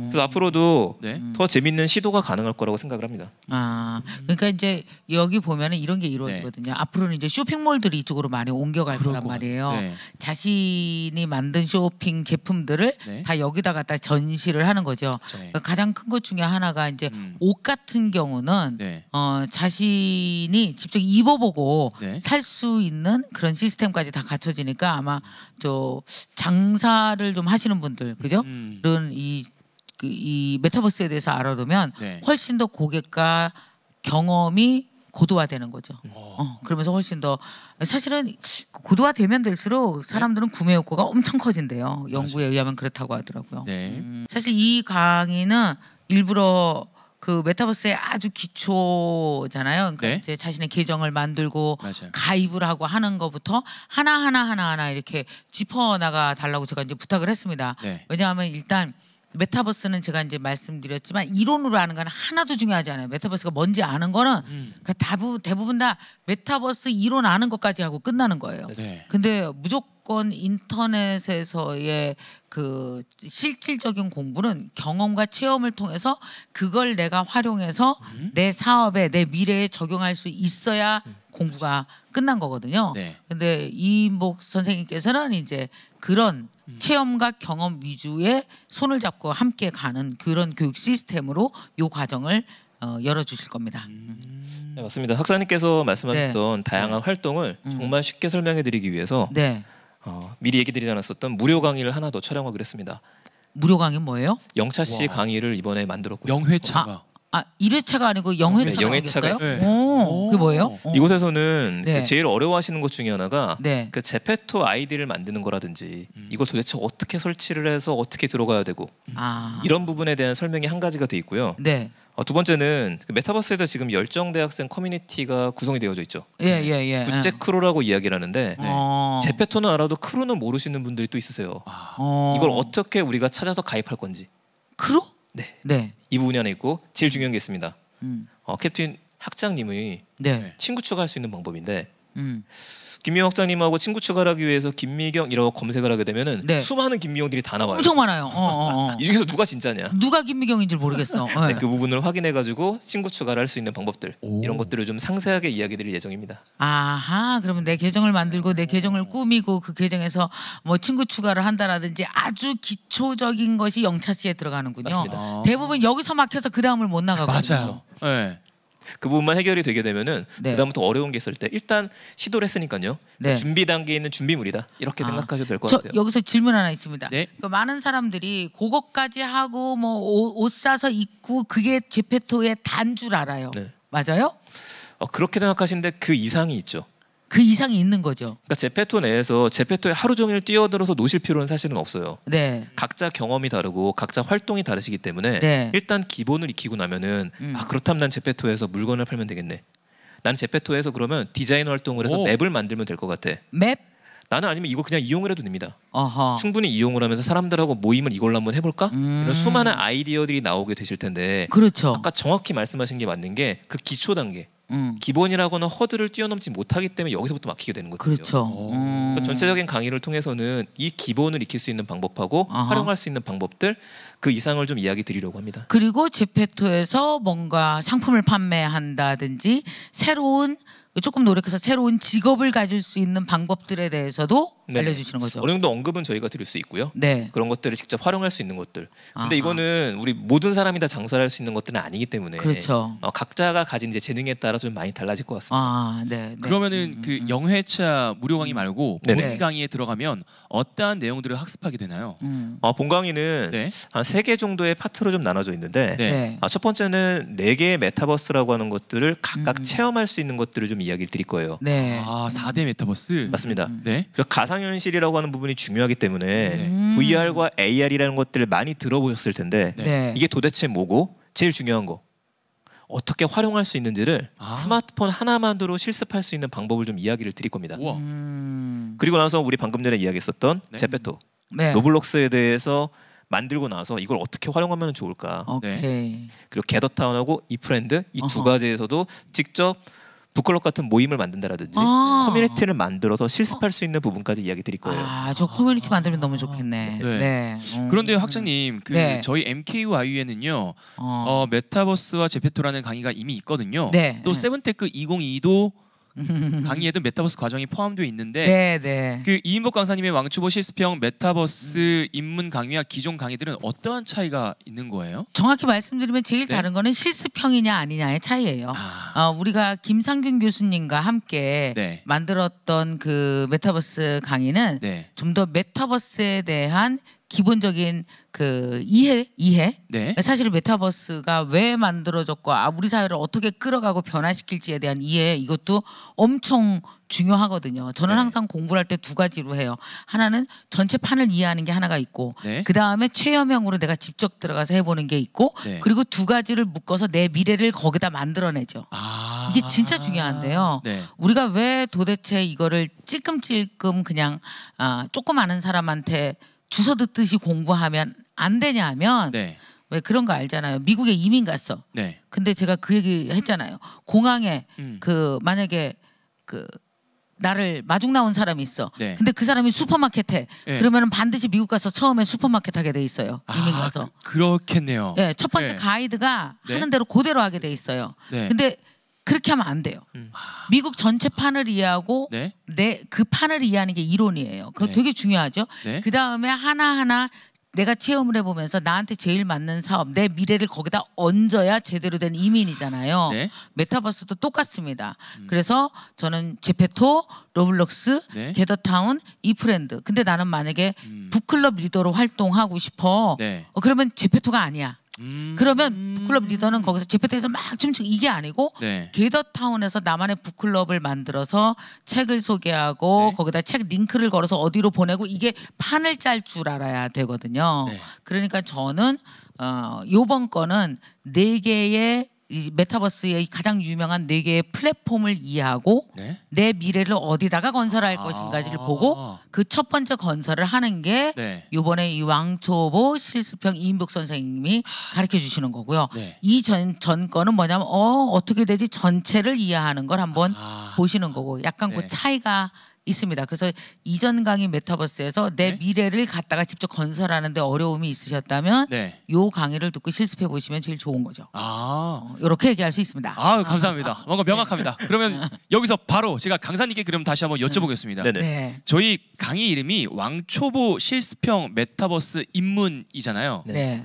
그래서 앞으로도 네. 더 재밌는 시도가 가능할 거라고 생각을 합니다. 아, 그러니까 이제 여기 보면은 이런 게 이루어지거든요. 앞으로는 이제 쇼핑몰들이 이쪽으로 많이 옮겨갈 그럴 거란 것 말이에요. 같아요. 네. 자신이 만든 쇼핑 제품들을 네. 다 여기다 갖다 전시를 하는 거죠. 네. 그러니까 가장 큰 것 중에 하나가 이제 옷 같은 경우는 네. 자신이 직접 입어보고 네. 살 수 있는 그런 시스템까지 다 갖춰지니까 아마 저 장사를 좀 하시는 분들, 그죠? 는 이 메타버스에 대해서 알아두면 네. 훨씬 더 고객과 경험이 고도화되는 거죠. 그러면서 훨씬 더 사실은 고도화되면 될수록 사람들은 구매 욕구가 엄청 커진대요. 연구에 의하면 그렇다고 하더라고요. 네. 사실 이 강의는 일부러 그 메타버스의 아주 기초잖아요. 그러니까 네. 이제 자신의 계정을 만들고 맞아요. 가입을 하고 하는 것부터 하나 이렇게 짚어 나가 달라고 제가 이제 부탁을 했습니다. 네. 왜냐하면 일단 메타버스는 제가 이제 말씀드렸지만 이론으로 아는 건 하나도 중요하지 않아요. 메타버스가 뭔지 아는 거는 그러니까 대부분 다 메타버스 이론 아는 것까지 하고 끝나는 거예요. 네. 근데 무조건 인터넷에서의 그 실질적인 공부는 경험과 체험을 통해서 그걸 내가 활용해서 내 사업에 내 미래에 적용할 수 있어야 공부가 끝난 거거든요. 네. 근데 이인복 선생님께서는 이제 그런 체험과 경험 위주의 손을 잡고 함께 가는 그런 교육 시스템으로 이 과정을 열어주실 겁니다. 네, 맞습니다. 학사님께서 말씀하셨던 다양한 활동을 정말 쉽게 설명해드리기 위해서 네. 미리 얘기드리지 않았었던 무료 강의를 하나 더 촬영하기로 했습니다. 무료 강의 뭐예요? 영차 씨 강의를 이번에 만들었고요. 영회차가 1회차가 아니고 0회차가 영회차가 있어요? 있어요. 오, 그게 뭐예요? 이곳에서는 네. 그 제일 어려워하시는 것 중에 하나가 네. 그 제페토 아이디를 만드는 거라든지 이걸 도대체 어떻게 설치를 해서 어떻게 들어가야 되고 아, 이런 부분에 대한 설명이 한 가지가 돼 있고요. 네. 두 번째는 그 메타버스에도 지금 열정 대학생 커뮤니티가 구성이 되어져 있죠. 예. 부채 크루라고 이야기를 하는데 어. 제페토는 알아도 크루는 모르시는 분들이 또 있으세요. 이걸 어떻게 우리가 찾아서 가입할 건지 크루? 네. 네. 이 부분이 하나 있고 제일 중요한 게 있습니다. 음. 캡틴 학장님의 네. 친구 추가할 수 있는 방법인데 음. 김미경 학장님하고 친구 추가를 하기 위해서 김미경이라고 검색을 하게 되면은 네. 수많은 김미경들이 다 나와요. 엄청 많아요. 이 중에서 누가 진짜냐? 누가 김미경인지 모르겠어. 네, 그 부분을 확인해가지고 친구 추가를 할 수 있는 방법들 이런 것들을 좀 상세하게 이야기드릴 예정입니다. 아하, 그러면 내 계정을 만들고 내 계정을 꾸미고 그 계정에서 뭐 친구 추가를 한다라든지 아주 기초적인 것이 영차시에 들어가는군요. 맞습니다. 대부분 여기서 막혀서 그 다음을 못 나가거든요. 맞아요. 네. 그 부분만 해결이 되게 되면은 네. 그다음부터 어려운 게 있을 때 일단 시도를 했으니까요. 네. 준비 단계에 있는 준비물이다 이렇게 생각하셔도 될 것 저 같아요. 여기서 질문 하나 있습니다. 네. 그 많은 사람들이 그것까지 하고 뭐 옷 사서 입고 그게 제페토의 단 줄 알아요. 네. 맞아요? 그렇게 생각하시는데 그 이상이 있죠. 그 이상이 있는 거죠. 그러니까 제페토 내에서 제페토에 하루 종일 뛰어들어서 노실 필요는 사실은 없어요. 네. 각자 경험이 다르고 각자 활동이 다르시기 때문에 네. 일단 기본을 익히고 나면은 그렇다면 난 제페토에서 물건을 팔면 되겠네. 나는 제페토에서 그러면 디자인 활동을 해서 오. 맵을 만들면 될 것 같아. 맵? 나는 아니면 이걸 그냥 이용을 해도 됩니다. 어허. 충분히 이용을 하면서 사람들하고 모임을 이걸로 한번 해볼까? 이런 수많은 아이디어들이 나오게 되실 텐데 그렇죠. 아까 정확히 말씀하신 게 맞는 게 그 기초 단계 기본이라고는 허들을 뛰어넘지 못하기 때문에 여기서부터 막히게 되는 거거든요. 그렇죠. 그래서 전체적인 강의를 통해서는 이 기본을 익힐 수 있는 방법하고 아하. 활용할 수 있는 방법들 그 이상을 좀 이야기 드리려고 합니다. 그리고 제페토에서 뭔가 상품을 판매한다든지 새로운 조금 노력해서 새로운 직업을 가질 수 있는 방법들에 대해서도 네네. 알려주시는 거죠. 어느 정도 언급은 저희가 드릴 수 있고요. 네. 그런 것들을 직접 활용할 수 있는 것들. 근데 아하. 이거는 우리 모든 사람이 다 장사를 할 수 있는 것들은 아니기 때문에 그렇죠. 각자가 가진 이제 재능에 따라 좀 많이 달라질 것 같습니다. 아, 네. 그러면은 그 영회차 무료 강의 말고 본 네네. 강의에 들어가면 어떠한 내용들을 학습하게 되나요? 본 강의는 네. 한 3개 정도의 파트로 좀 나눠져 있는데 네. 네. 첫 번째는 4개의 메타버스라고 하는 것들을 각각 체험할 수 있는 것들을 좀 이야기를 드릴 거예요. 네. 4대 메타버스. 맞습니다. 네. 그래서 가상현실이라고 하는 부분이 중요하기 때문에 네. VR과 AR이라는 것들을 많이 들어보셨을 텐데 네. 이게 도대체 뭐고 제일 중요한 거 어떻게 활용할 수 있는지를 스마트폰 하나만으로 실습할 수 있는 방법을 좀 이야기를 드릴 겁니다. 우와. 그리고 나서 우리 방금 전에 이야기했었던 네. 제페토 네. 로블록스에 대해서 만들고 나서 이걸 어떻게 활용하면 좋을까 오케이. 그리고 게더타운하고 이프렌드 이 두 어허. 가지에서도 직접 북클럽 같은 모임을 만든다라든지 아. 커뮤니티를 만들어서 실습할 수 있는 부분까지 이야기 드릴 거예요. 아, 저 커뮤니티 만들면 너무 좋겠네. 네. 네. 그런데 학장님, 그 네. 저희 MKUIU에는요, 메타버스와 제페토라는 강의가 이미 있거든요. 네. 또 세븐테크 2022도 강의에도 메타버스 과정이 포함되어 있는데 네, 네. 그 이인복 강사님의 왕초보 실습형 메타버스 입문 강의와 기존 강의들은 어떠한 차이가 있는 거예요? 정확히 말씀드리면 제일 네. 다른 거는 실습형이냐 아니냐의 차이예요. 우리가 김상균 교수님과 함께 네. 만들었던 그 메타버스 강의는 네. 좀 더 메타버스에 대한 기본적인 그 이해 네. 사실 메타버스가 왜 만들어졌고 우리 사회를 어떻게 끌어가고 변화시킬지에 대한 이해 이것도 엄청 중요하거든요. 저는 네. 항상 공부를 할 때 두 가지로 해요. 하나는 전체 판을 이해하는 게 하나가 있고 네. 그 다음에 체험형으로 내가 직접 들어가서 해보는 게 있고 네. 그리고 두 가지를 묶어서 내 미래를 거기다 만들어내죠. 이게 진짜 중요한데요. 네. 우리가 왜 도대체 이거를 찔끔찔끔 그냥 조금 아는 사람한테 주워 듣듯이 공부하면 안 되냐 하면 네. 왜 그런 거 알잖아요. 미국에 이민 갔어. 네. 근데 제가 그 얘기 했잖아요. 공항에 그 만약에 그 나를 마중 나온 사람이 있어. 네. 근데 그 사람이 슈퍼마켓 해. 네. 그러면은 반드시 미국 가서 처음에 슈퍼마켓 하게 돼 있어요. 이민 가서. 그렇겠네요. 예, 첫 번째 네. 가이드가 네. 하는 대로 그대로 하게 돼 있어요. 네. 근데 그렇게 하면 안 돼요. 미국 전체 판을 이해하고 네. 그 판을 이해하는 게 이론이에요. 그거 네. 되게 중요하죠. 네. 그 다음에 하나하나 내가 체험을 해보면서 나한테 제일 맞는 사업, 내 미래를 거기다 얹어야 제대로 된 이민이잖아요. 네. 메타버스도 똑같습니다. 그래서 저는 제페토, 로블록스, 네. 게더타운, 이프렌드. 근데 나는 만약에 북클럽 리더로 활동하고 싶어. 네. 그러면 제페토가 아니야. 그러면 음. 북클럽 리더는 거기서 제페토에서 막 춤추고 이게 아니고 네. 게더타운에서 나만의 북클럽을 만들어서 책을 소개하고 네. 거기다 책 링크를 걸어서 어디로 보내고 이게 판을 짤 줄 알아야 되거든요. 네. 그러니까 저는 요번 거는 4개의 이 메타버스의 가장 유명한 4개의 플랫폼을 이해하고 네. 내 미래를 어디다가 건설할 것인가를 보고 그 첫 번째 건설을 하는 게 네. 요번에 이 왕초보 실습형 이인복 선생님이 가르쳐 주시는 거고요. 네. 이 전 거는 뭐냐면 어떻게 되지 전체를 이해하는 걸 한번 아. 보시는 거고 약간 네. 그 차이가 있습니다. 그래서 이전 강의 메타버스에서 내 네. 미래를 갖다가 직접 건설하는데 어려움이 있으셨다면 네. 요 강의를 듣고 실습해 보시면 제일 좋은 거죠. 이렇게 얘기할 수 있습니다. 감사합니다. 뭔가 명확합니다. 그러면 여기서 바로 제가 강사님께 그럼 다시 한번 여쭤보겠습니다. 네네. 네. 저희 강의 이름이 왕초보 실습형 메타버스 입문이잖아요. 네.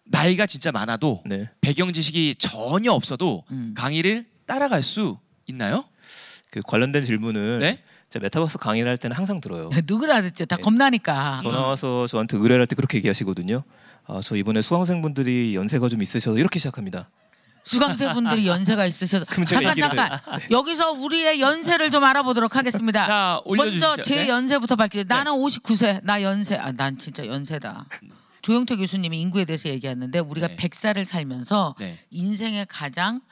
나이가 진짜 많아도 네. 배경 지식이 전혀 없어도 강의를 따라갈 수 있나요? 그 관련된 질문을 네? 제가 메타버스 강의를 할 때는 항상 들어요. 누구나 듣죠. 다 겁나니까. 전화 와서 저한테 의뢰를 할 때 그렇게 얘기하시거든요. 저 이번에 수강생분들이 연세가 좀 있으셔서 이렇게 시작합니다. 수강생분들이 연세가 있으셔서 그럼 제가 잠깐 여기서 우리의 연세를 좀 알아보도록 하겠습니다. 자, 올려주시죠. 먼저 제 네. 연세부터 밝히죠. 나는 59세. 나 연세. 난 진짜 연세다. 조영태 교수님이 인구에 대해서 얘기했는데 우리가 네. 100살을 살면서 네. 인생의 가장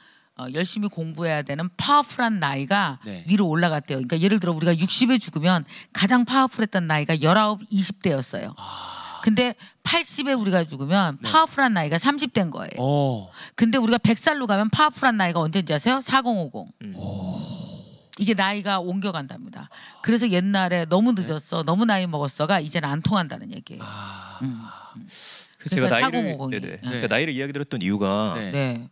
열심히 공부해야 되는 파워풀한 나이가 네. 위로 올라갔대요. 그러니까 예를 들어 우리가 60에 죽으면 가장 파워풀했던 나이가 19, 20대였어요. 근데 80에 우리가 죽으면 네. 파워풀한 나이가 30대인 거예요. 근데 우리가 100살로 가면 파워풀한 나이가 언제인지 아세요? 4050. 이게 나이가 옮겨간답니다. 그래서 옛날에 너무 늦었어, 너무 나이 먹었어가 이제는 안 통한다는 얘기예요. 제가 그러니까 나이를 4050이. 네네. 네. 제가 나이를 이야기 드렸던 이유가 네. 네.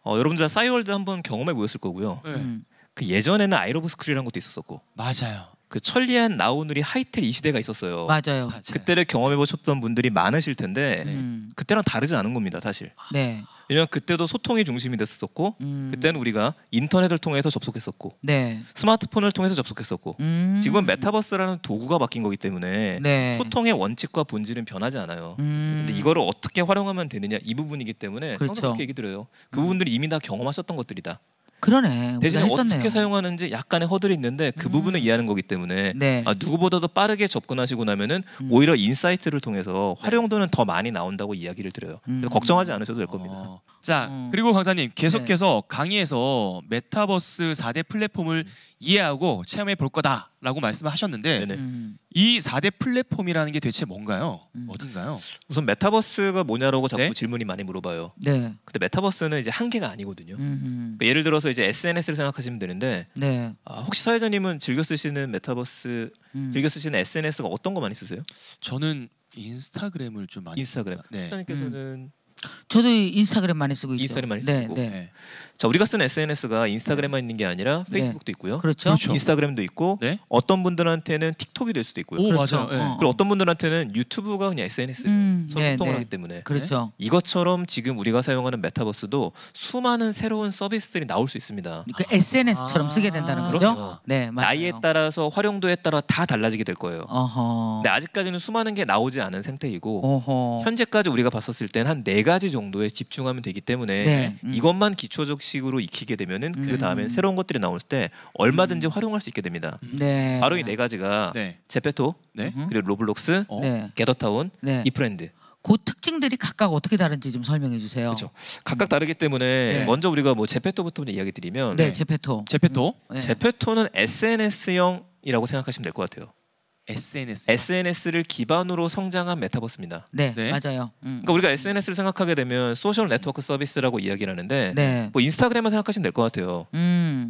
여러분들 다 싸이월드 한번 경험해 보셨을 거고요. 네. 그 예전에는 아이러브 스쿨이라는 것도 있었었고 맞아요. 그 천리안 나우누리 하이텔 이 시대가 있었어요. 맞아요. 그때를 경험해 보셨던 분들이 많으실 텐데 음. 그때랑 다르지 않은 겁니다, 사실. 네. 왜냐면 그때도 소통이 중심이 됐었고 그때는 우리가 인터넷을 통해서 접속했었고 네. 스마트폰을 통해서 접속했었고 지금은 메타버스라는 도구가 바뀐 거기 때문에 네. 소통의 원칙과 본질은 변하지 않아요. 근데 이거를 어떻게 활용하면 되느냐 이 부분이기 때문에 그렇죠. 항상 그렇게 얘기 드려요. 그 부분들이 이미 다 경험하셨던 것들이다. 그러네. 대신에 우리가 했었네요. 어떻게 사용하는지 약간의 허들이 있는데 그 부분을 이해하는 거기 때문에 네. 누구보다도 빠르게 접근하시고 나면은 오히려 인사이트를 통해서 활용도는 더 많이 나온다고 이야기를 드려요. 그래서 걱정하지 않으셔도 될 겁니다. 자, 그리고 강사님 계속해서 강의에서 메타버스 4대 플랫폼을 이해하고 체험해 볼 거다라고 말씀을 하셨는데 네네. 이 4대 플랫폼이라는 게 대체 뭔가요? 어딘가요? 우선 메타버스가 뭐냐라고 자꾸 네? 질문이 많이 물어봐요. 네. 근데 메타버스는 이제 한계가 아니거든요. 그러니까 예를 들어서 이제 SNS를 생각하시면 되는데 네. 혹시 사회자님은 즐겨 쓰시는 메타버스, 즐겨 쓰시는 SNS가 어떤 거 많이 쓰세요? 저는 인스타그램을 좀 많이 인스타그램. 씁니다. 네. 사장님께서는 저도 인스타그램 많이 쓰고 있죠. 인스타그램 많이 네, 쓰고. 네. 네. 자, 우리가 쓰는 SNS가 인스타그램만 있는 게 아니라 페이스북도 있고요. 그렇죠. 그렇죠. 인스타그램도 있고 네. 어떤 분들한테는 틱톡이 될 수도 있고요. 오, 그렇죠. 맞아요. 네. 어. 그리고 어떤 분들한테는 유튜브가 그냥 SNS예요. 서로 네, 소통을 네. 하기 때문에. 그렇죠. 이것처럼 지금 우리가 사용하는 메타버스도 수많은 새로운 서비스들이 나올 수 있습니다. 그 SNS처럼 쓰게 된다는 거죠. 그럼요. 네, 맞아요. 나이에 따라서 활용도에 따라 다 달라지게 될 거예요. 어허. 근데 아직까지는 수많은 게 나오지 않은 상태이고 어허. 현재까지 우리가 봤었을 때는 한 4가지 정도에 집중하면 되기 때문에 네. 이것만 기초적식으로 익히게 되면은 그 다음에 새로운 것들이 나올 때 얼마든지 활용할 수 있게 됩니다. 네. 바로 이 4가지가 네. 제페토, 네. 그리고 로블록스, 네. 게더타운, 네. 이프렌드. 그 특징들이 각각 어떻게 다른지 좀 설명해 주세요. 그렇죠. 각각 다르기 때문에 네. 먼저 우리가 뭐 제페토부터 이야기 드리면 네, 제페토. 제페토, 네. 제페토는 SNS형이라고 생각하시면 될 것 같아요. SNS. SNS를 기반으로 성장한 메타버스입니다. 네, 네. 맞아요. 그러니까 우리가 SNS를 생각하게 되면 소셜 네트워크 서비스라고 이야기를 하는데 네. 뭐 인스타그램만 생각하시면 될 것 같아요.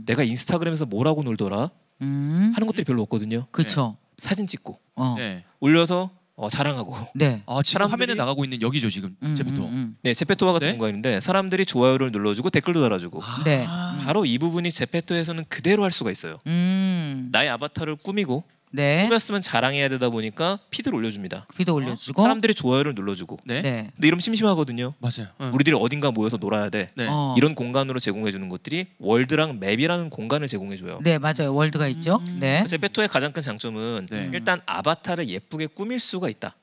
내가 인스타그램에서 뭘 하고 놀더라 하는 것들이 별로 없거든요. 그렇죠. 사진 찍고 어. 네. 올려서 자랑하고 네. 아, 지금 사람들이- 화면에 나가고 있는 여기죠 지금 제페토. 네, 제페토와 같은 네? 공간인데 사람들이 좋아요를 눌러주고 댓글도 달아주고 네. 바로 이 부분이 제페토에서는 그대로 할 수가 있어요. 나의 아바타를 꾸미고 네. 꾸몄으면 자랑해야 되다 보니까 피드를 올려줍니다. 비도 올려주고. 사람들이 좋아요를 눌러주고. 네. 네. 근데 이러면 심심하거든요. 맞아요. 응. 우리들이 어딘가 모여서 놀아야 돼. 네. 이런 공간으로 제공해주는 것들이 월드랑 맵이라는 공간을 제공해줘요. 네, 맞아요. 월드가 있죠. 네. 제페토의 가장 큰 장점은 네. 일단 아바타를 예쁘게 꾸밀 수가 있다.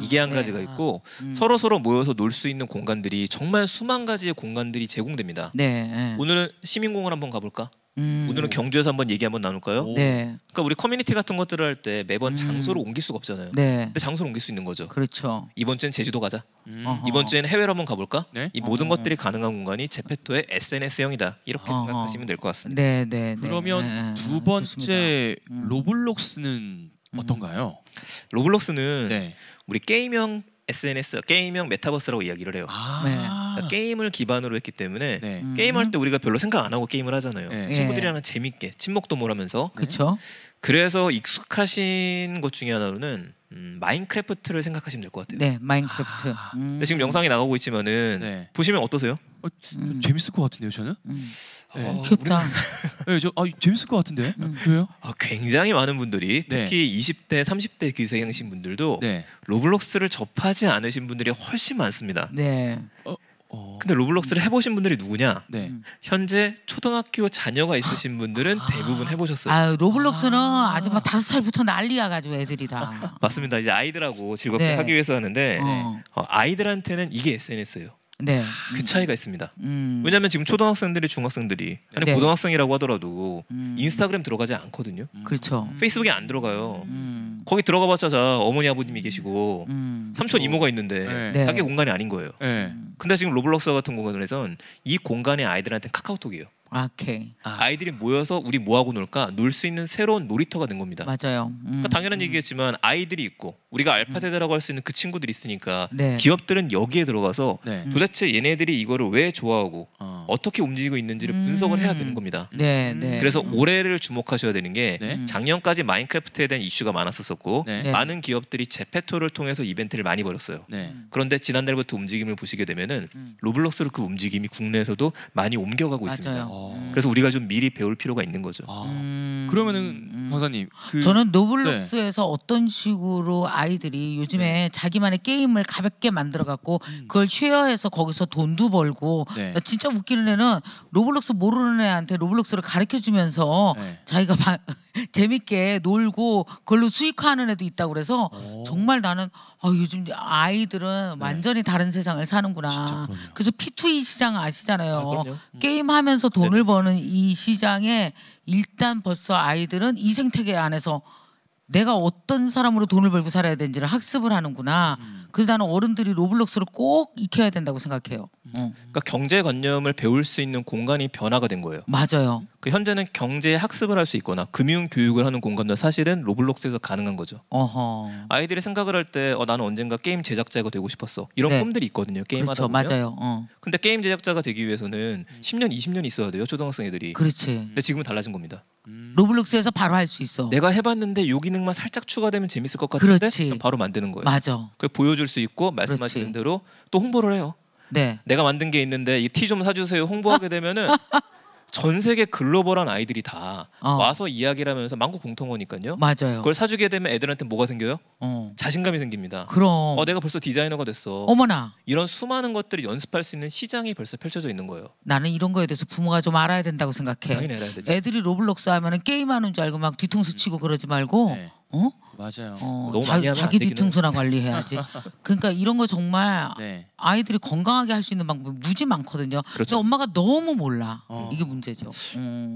이게 한 네. 가지가 있고 서로 모여서 놀 수 있는 공간들이 정말 수만 가지의 공간들이 제공됩니다. 네. 네. 오늘은 시민공원 한번 가볼까? 오늘은 경주에서 한번 얘기 한번 나눌까요? 오. 네. 그러니까 우리 커뮤니티 같은 것들을 할 때 매번 장소를 옮길 수가 없잖아요. 네. 근데 장소를 옮길 수 있는 거죠. 그렇죠. 이번 주엔 제주도 가자. 어허. 이번 주엔 해외로 한번 가볼까? 네. 이 모든 것들이 가능한 공간이 제페토의 SNS형이다. 이렇게 어허. 생각하시면 될 것 같습니다. 네, 네, 네. 그러면 네. 두 번째 좋습니다. 로블록스는 어떤가요? 로블록스는 네. 우리 게임형 SNS, 게임형 메타버스라고 이야기를 해요. 아. 네. 그러니까 게임을 기반으로 했기 때문에 네. 게임할 때 우리가 별로 생각 안 하고 게임을 하잖아요. 네. 친구들이랑 재밌게 친목도모하면서. 그렇죠. 그래서 익숙하신 것 중에 하나로는 마인크래프트를 생각하시면 될 것 같아요. 네, 마인크래프트. 근데 지금 영상이 나가고 있지만은 네. 보시면 어떠세요? 재밌을 것 같은데요, 저는? 네. 귀엽다. 네, 재밌을 것 같은데. 왜요? 굉장히 많은 분들이 네. 특히 20대, 30대 기생이신 분들도 네. 로블록스를 접하지 않으신 분들이 훨씬 많습니다. 네. 근데 로블록스를 해보신 분들이 누구냐? 네. 현재 초등학교 자녀가 있으신 분들은 대부분 해보셨어요. 아, 로블록스는 아주 막 5살부터 난리야 가지고 애들이 다. 맞습니다. 이제 아이들하고 즐겁게 네. 하기 위해서 하는데 어. 아이들한테는 이게 SNS예요. 네. 그 차이가 있습니다. 음. 왜냐하면 지금 초등학생들이 중학생들이 아니 네. 고등학생이라고 하더라도 인스타그램 들어가지 않거든요. 그렇죠. 페이스북에 안 들어가요. 음. 거기 들어가봤자 어머니 아버님이 계시고 삼촌 그렇죠. 이모가 있는데 네. 네. 자기 공간이 아닌 거예요. 네. 근데 지금 로블록스 같은 공간에선 이 공간이 아이들한테 카카오톡이에요. 오케이. 아이들이 모여서 우리 뭐 하고 놀까? 놀 수 있는 새로운 놀이터가 된 겁니다. 맞아요. 그러니까 당연한 얘기겠지만 아이들이 있고 우리가 알파 세대라고 할 수 있는 그 친구들이 있으니까 네. 기업들은 여기에 들어가서 네. 도대체 얘네들이 이거를 왜 좋아하고 어. 어떻게 움직이고 있는지를 분석을 해야 되는 겁니다. 네, 네. 그래서 올해를 주목하셔야 되는 게 네. 작년까지 마인크래프트에 대한 이슈가 많았었고 네. 네. 많은 기업들이 제페토를 통해서 이벤트를 많이 벌였어요. 네. 그런데 지난달부터 움직임을 보시게 되면은 로블록스로 그 움직임이 국내에서도 많이 옮겨가고 있습니다. 맞아요. 그래서 우리가 좀 미리 배울 필요가 있는 거죠. 그러면은 강사님 저는 로블록스에서 어떤 식으로 아이들이 요즘에 자기만의 게임을 가볍게 만들어 갖고 그걸 쉐어해서 거기서 돈도 벌고 네. 나 진짜 웃기는 애는 로블록스 모르는 애한테 로블록스를 가르쳐 주면서 네. 자기가 재밌게 놀고 그걸로 수익화하는 애도 있다고 그래서 정말 나는 요즘 아이들은 완전히 다른 세상을 사는구나. 진짜 그럼요. 그래서 P2E 시장 아시잖아요. 그럼요. 게임하면서 돈을 버는 이 시장에 일단 벌써 아이들은 이 생태계 안에서 내가 어떤 사람으로 돈을 벌고 살아야 되는지를 학습을 하는구나. 그래서 나는 어른들이 로블록스를 꼭 익혀야 된다고 생각해요. 그러니까 경제관념을 배울 수 있는 공간이 변화가 된 거예요. 맞아요. 그 현재는 경제 학습을 할 수 있거나 금융 교육을 하는 공간도 사실은 로블록스에서 가능한 거죠. 어허. 아이들이 생각을 할 때 나는 언젠가 게임 제작자가 되고 싶었어. 이런 네. 꿈들이 있거든요. 게임하다 그렇죠. 보면. 맞아요. 근데 게임 제작자가 되기 위해서는 10년, 20년 있어야 돼요. 초등학생 애들이. 그렇지. 근데 지금은 달라진 겁니다. 로블록스에서 바로 할 수 있어. 내가 해봤는데 요 기능만 살짝 추가되면 재밌을 것 같은데 그렇지. 그럼 바로 만드는 거예요. 맞아. 그 보여줄 수 있고 말씀하시는 그렇지. 대로 또 홍보를 해요. 네. 내가 만든 게 있는데 이 티 좀 사주세요. 홍보하게 되면은 전 세계 글로벌한 아이들이 다 와서 이야기를 하면서 만국 공통어니까요. 맞아요. 그걸 사주게 되면 애들한테 뭐가 생겨요? 어. 자신감이 생깁니다. 그럼. 내가 벌써 디자이너가 됐어. 어머나. 이런 수많은 것들을 연습할 수 있는 시장이 벌써 펼쳐져 있는 거예요. 나는 이런 거에 대해서 부모가 좀 알아야 된다고 생각해. 당연히 알아야 되죠. 애들이 로블록스 하면은 게임하는 줄 알고 막 뒤통수 치고 그러지 말고 네. 어? 맞아요. 너무 많이 하면 자기 안 되기는 뒤통수나 관리해야지. 그러니까 이런 거 정말 네. 아이들이 건강하게 할 수 있는 방법이 무지 많거든요. 그렇죠. 근데 엄마가 너무 몰라. 어. 이게 문제죠.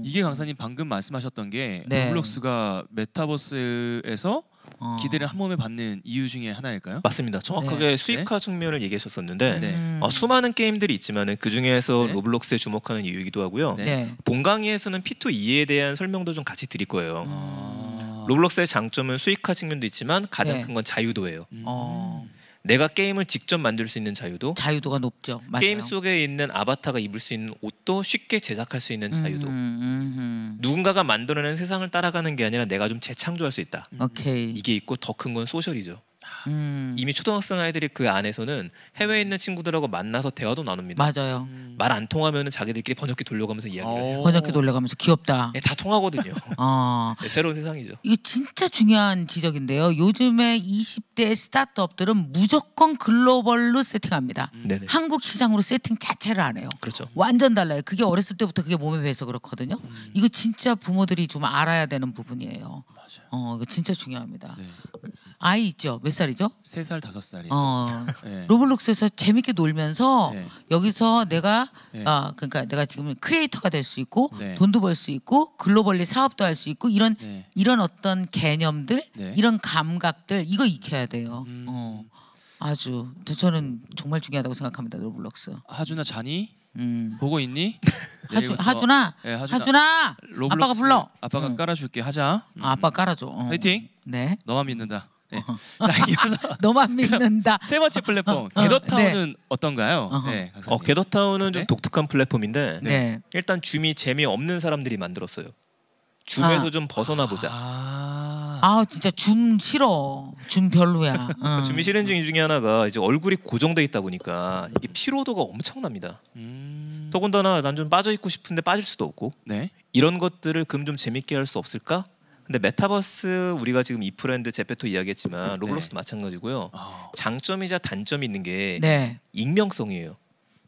이게 강사님 방금 말씀하셨던 게 네. 로블록스가 메타버스에서 어. 기대를 한 몸에 받는 이유 중에 하나일까요? 맞습니다. 정확하게 네. 수익화 측면을 얘기하셨었는데 네. 수많은 게임들이 있지만은 그 중에서 네. 로블록스에 주목하는 이유이기도 하고요. 네. 네. 본 강의에서는 P2E에 대한 설명도 좀 같이 드릴 거예요. 아. 로블록스의 장점은 수익화 측면도 있지만 가장 네. 큰 건 자유도예요. 어. 내가 게임을 직접 만들 수 있는 자유도, 자유도가 높죠. 맞아요. 게임 속에 있는 아바타가 입을 수 있는 옷도 쉽게 제작할 수 있는 자유도. 누군가가 만들어낸 세상을 따라가는 게 아니라 내가 좀 재창조할 수 있다. 오케이. 이게 있고 더 큰 건 소셜이죠. 이미 초등학생 아이들이 그 안에서는 해외에 있는 친구들하고 만나서 대화도 나눕니다. 맞아요. 말 안 통하면은 자기들끼리 번역기 돌려가면서 이야기를 해요. 번역기 돌려가면서 귀엽다. 네, 다 통하거든요. 네, 새로운 세상이죠. 이거 진짜 중요한 지적인데요. 요즘에 20대 스타트업들은 무조건 글로벌로 세팅합니다. 네네. 한국 시장으로 세팅 자체를 안 해요. 그렇죠. 완전 달라요. 그게 어렸을 때부터 그게 몸에 배서 그렇거든요. 이거 진짜 부모들이 좀 알아야 되는 부분이에요. 맞아요. 이거 진짜 중요합니다. 네. 아이 있죠? 몇 살이죠? 3살 5살이요. 네. 로블록스에서 재밌게 놀면서 네. 여기서 내가 네. 그러니까 내가 지금 크리에이터가 될 수 있고 네. 돈도 벌 수 있고 글로벌리 사업도 할 수 있고 이런 네. 이런 어떤 개념들 네. 이런 감각들 이거 익혀야 돼요. 아주 저는 정말 중요하다고 생각합니다. 로블록스. 하준아 자니? 음. 보고 있니? 하준아, 네, 하준아, 로블록스 아빠가 불러. 아빠가 깔아줄게. 하자. 아빠 깔아줘. 화이팅. 네. 너만 믿는다. 네. 자, 이어서 너만 믿는다. 세 번째 플랫폼 게더타운은 어떤가요? 어허. 네, 강사님. 게더타운은 좀 네. 독특한 플랫폼인데 네. 일단 줌이 재미없는 사람들이 만들었어요. 줌에서 아. 좀 벗어나 보자. 진짜 줌 싫어. 줌 별로야. 줌이 싫은 이유 중에 하나가 이제 얼굴이 고정돼 있다 보니까 이게 피로도가 엄청납니다. 더군다나 난 좀 빠져 있고 싶은데 빠질 수도 없고 네. 이런 것들을 그럼 좀 재밌게 할 수 없을까? 근데 메타버스 우리가 지금 이프랜드 제페토 이야기했지만 로블록스도 네. 마찬가지고요. 장점이자 단점이 있는 게 네. 익명성이에요.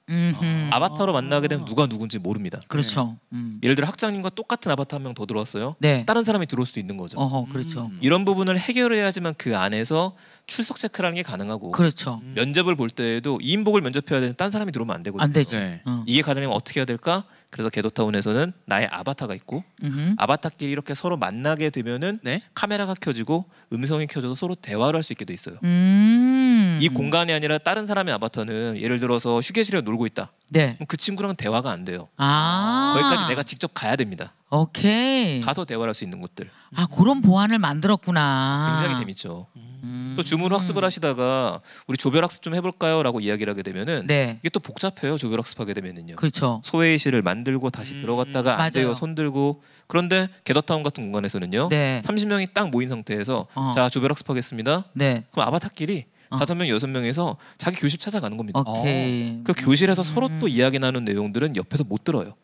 음흠. 아바타로 만나게 되면 누가 누군지 모릅니다. 그렇죠. 예를 들어 학장님과 똑같은 아바타 한 명 더 들어왔어요. 네. 다른 사람이 들어올 수도 있는 거죠. 그렇죠. 이런 부분을 해결해야지만 그 안에서 출석 체크라는 게 가능하고 그렇죠. 면접을 볼 때에도 2인복을 면접해야 되는 딴 사람이 들어오면 안 되거든요. 안 되지. 네. 이게 가능하면 어떻게 해야 될까? 그래서 게더타운에서는 나의 아바타가 있고 아바타끼리 이렇게 서로 만나게 되면은 네. 카메라가 켜지고 음성이 켜져서 서로 대화를 할 수 있게 돼 있어요. 이 이 공간이 아니라 다른 사람의 아바타는 예를 들어서 휴게실에 놀고 있다. 네. 그럼 그 친구랑 대화가 안 돼요. 거기까지 내가 직접 가야 됩니다. 오케이. 가서 대화를 할 수 있는 곳들. 그런 보안을 만들었구나. 굉장히 재밌죠. 또 줌으로 학습을 하시다가 우리 조별 학습 좀 해볼까요?라고 이야기를 하게 되면은 네. 이게 또 복잡해요. 조별 학습하게 되면은요. 그렇죠. 소회의실을 만들고 다시 들어갔다가 안 맞아요. 돼요. 손 들고. 그런데 게더타운 같은 공간에서는요. 네. 30명이 딱 모인 상태에서 자 조별 학습하겠습니다. 네. 그럼 아바타끼리 5명, 6명에서 자기 교실 찾아가는 겁니다. 오케이. 그 교실에서 서로 또 이야기 나눈 내용들은 옆에서 못 들어요.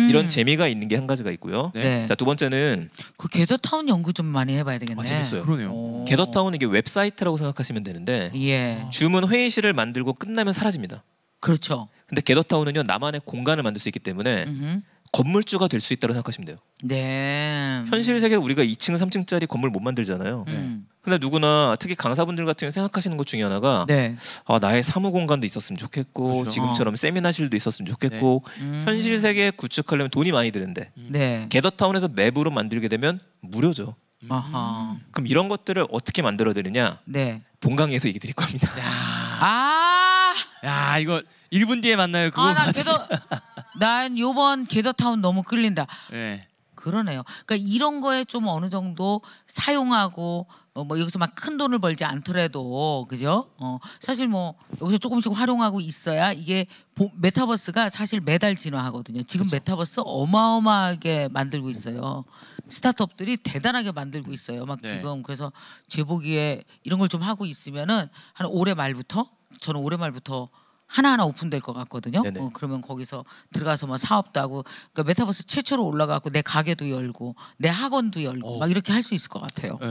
이런 재미가 있는 게 한 가지가 있고요. 네. 자, 두 번째는 그 게더타운 연구 좀 많이 해봐야 되겠네. 재밌어요. 그러네요. 게더타운은 이게 웹사이트라고 생각하시면 되는데 예. 줌은 회의실을 만들고 끝나면 사라집니다. 그렇죠. 근데 게더타운은요 나만의 공간을 만들 수 있기 때문에 건물주가 될 수 있다고 생각하시면 돼요. 네. 현실 세계 우리가 2층, 3층짜리 건물 못 만들잖아요. 근데 누구나 특히 강사분들 같은 경우 생각하시는 것 중에 하나가 네. 나의 사무 공간도 있었으면 좋겠고 그렇죠. 지금처럼 세미나실도 있었으면 좋겠고 현실 세계에 구축하려면 돈이 많이 드는데 네. 게더타운에서 맵으로 만들게 되면 무료죠. 아하. 그럼 이런 것들을 어떻게 만들어야 되느냐? 네. 본강의에서 얘기 드릴 겁니다. 야, 이거 1분 뒤에 만나요. 그거. 난 요번 게더타운 너무 끌린다. 네. 그러네요. 그러니까 이런 거에 좀 어느 정도 사용하고 뭐 여기서 막 큰 돈을 벌지 않더라도 그죠? 사실 뭐 여기서 조금씩 활용하고 있어야 이게 메타버스가 사실 매달 진화하거든요. 지금 메타버스 어마어마하게 만들고 있어요. 스타트업들이 대단하게 만들고 있어요. 막 네. 지금 그래서 제 보기에 이런 걸 좀 하고 있으면은 한 올해 말부터 저는 올해 말부터 하나하나 오픈될 것 같거든요. 네네. 그러면 거기서 들어가서 뭐 사업도 하고 그러니까 메타버스 최초로 올라가고 내 가게도 열고 내 학원도 열고 막 이렇게 할 수 있을 것 같아요. 네.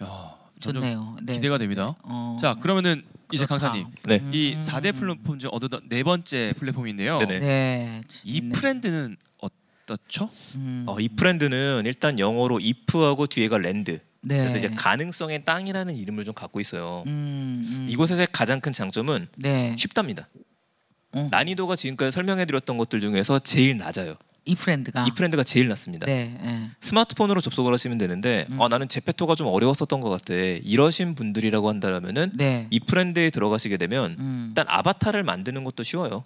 야, 점점 좋네요. 네. 기대가 됩니다. 어. 자, 그러면은 이제 그렇다. 강사님 네. 이 4대 플랫폼 중 어느덧 네 번째 플랫폼인데요. 네네. 네. 이 재밌네. 프렌드는 어떻죠? 이 프렌드는 일단 영어로 if하고 뒤에가 랜드. 네. 그래서 이제 가능성의 땅이라는 이름을 좀 갖고 있어요. 음. 이곳에서의 가장 큰 장점은 네. 쉽답니다. 어. 난이도가 지금까지 설명해드렸던 것들 중에서 제일 낮아요. 이 프렌드가. 이 프렌드가 제일 낮습니다. 네. 네. 스마트폰으로 접속을 하시면 되는데 나는 제페토가 좀 어려웠었던 것 같아. 이러신 분들이라고 한다면은 네. 이 프렌드에 들어가시게 되면 음. 일단 아바타를 만드는 것도 쉬워요.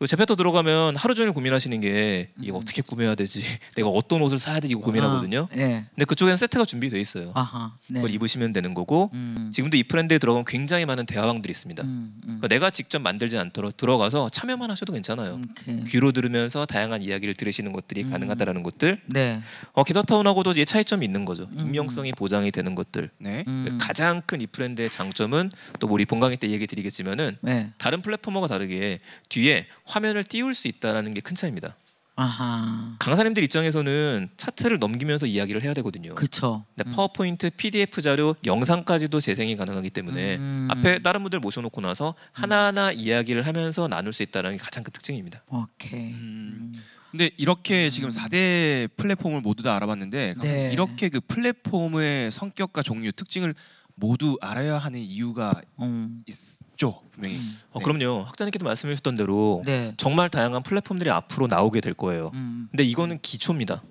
제페토 들어가면 하루 종일 고민하시는 게 이거 어떻게 꾸며야 되지? 내가 어떤 옷을 사야 되지? 이거 고민하거든요. 네. 근데 그쪽에는 세트가 준비돼 있어요. 아하. 네. 그걸 입으시면 되는 거고 지금도 이 브랜드에 들어가면 굉장히 많은 대화방들이 있습니다. 그러니까 내가 직접 만들지 않도록 들어가서 참여만 하셔도 괜찮아요. 오케이. 귀로 들으면서 다양한 이야기를 들으시는 것들이 가능하다라는 것들. 네. 게더타운하고도 이제 차이점이 있는 거죠. 익명성이 보장이 되는 것들. 네. 가장 큰 이 브랜드의 장점은 또 우리 본강의 때 얘기 드리겠지만은 네. 다른 플랫폼과 다르게 뒤에 화면을 띄울 수 있다라는 게 큰 차이입니다. 아하. 강사님들 입장에서는 차트를 넘기면서 이야기를 해야 되거든요. 그렇죠. 근데 파워포인트, PDF 자료, 영상까지도 재생이 가능하기 때문에 앞에 다른 분들 모셔놓고 나서 하나하나 이야기를 하면서 나눌 수 있다는 게 가장 큰 특징입니다. 오케이. 근데 이렇게 지금 4대 플랫폼을 모두 다 알아봤는데 네. 이렇게 그 플랫폼의 성격과 종류, 특징을 모두 알아야 하는 이유가 있죠, 분명히. 네. 그럼요. 학자님께도 말씀해 주셨던 대로 네. 정말 다양한 플랫폼들이 앞으로 나오게 될 거예요. 근데 이거는 기초입니다.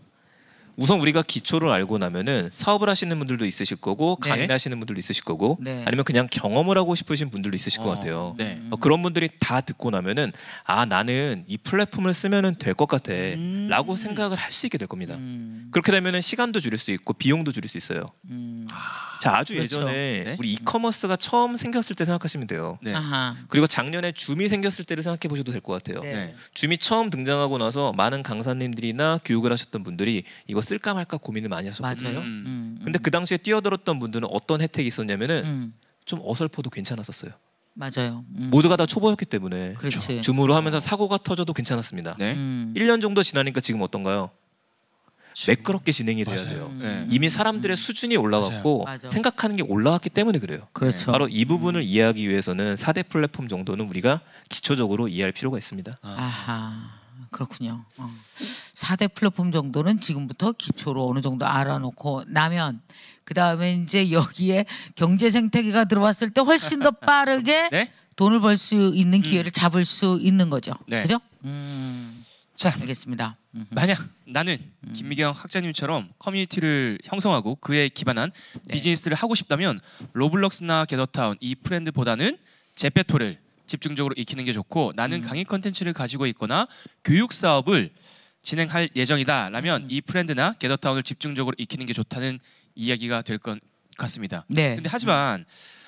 우선 우리가 기초를 알고 나면은 사업을 하시는 분들도 있으실 거고 네. 강의를 하시는 분들도 있으실 거고 네. 아니면 그냥 경험을 하고 싶으신 분들도 있으실 것 같아요. 네. 그런 분들이 다 듣고 나면은 나는 이 플랫폼을 쓰면은 될 것 같아라고 생각을 할 수 있게 될 겁니다. 그렇게 되면은 시간도 줄일 수 있고 비용도 줄일 수 있어요. 자, 아주 그렇죠. 예전에 네. 우리 이커머스가 처음 생겼을 때 생각하시면 돼요. 네. 아하. 그리고 작년에 줌이 생겼을 때를 생각해 보셔도 될 것 같아요. 네. 네. 줌이 처음 등장하고 나서 많은 강사님들이나 교육을 하셨던 분들이 이거 쓸까 말까 고민을 많이 하셨거든요. 맞아요. 근데 그 당시에 뛰어들었던 분들은 어떤 혜택이 있었냐면은 음. 좀 어설퍼도 괜찮았었어요. 맞아요. 모두가 다 초보였기 때문에 그렇지. 줌으로 하면서 사고가 터져도 괜찮았습니다. 네. 1년 정도 지나니까 지금 어떤가요? 매끄럽게 진행이 돼야 맞아요. 돼요. 네. 이미 사람들의 수준이 올라갔고 맞아요. 생각하는 게 올라갔기 때문에 그래요. 그렇죠. 바로 이 부분을 이해하기 위해서는 4대 플랫폼 정도는 우리가 기초적으로 이해할 필요가 있습니다. 아하. 그렇군요. 4대 플랫폼 정도는 지금부터 기초로 어느 정도 알아놓고 나면 그 다음에 이제 여기에 경제 생태계가 들어왔을 때 훨씬 더 빠르게 네? 돈을 벌 수 있는 기회를 잡을 수 있는 거죠. 네. 그죠? 자, 알겠습니다. 만약 나는 김미경 학자님처럼 커뮤니티를 형성하고 그에 기반한 네. 비즈니스를 하고 싶다면 로블록스나 게더타운 이 브랜드보다는 제페토를 집중적으로 익히는 게 좋고 나는 강의 컨텐츠를 가지고 있거나 교육 사업을 진행할 예정이다라면 이 브랜드나 게더타운을 집중적으로 익히는 게 좋다는 이야기가 될 것 같습니다. 네. 근데 하지만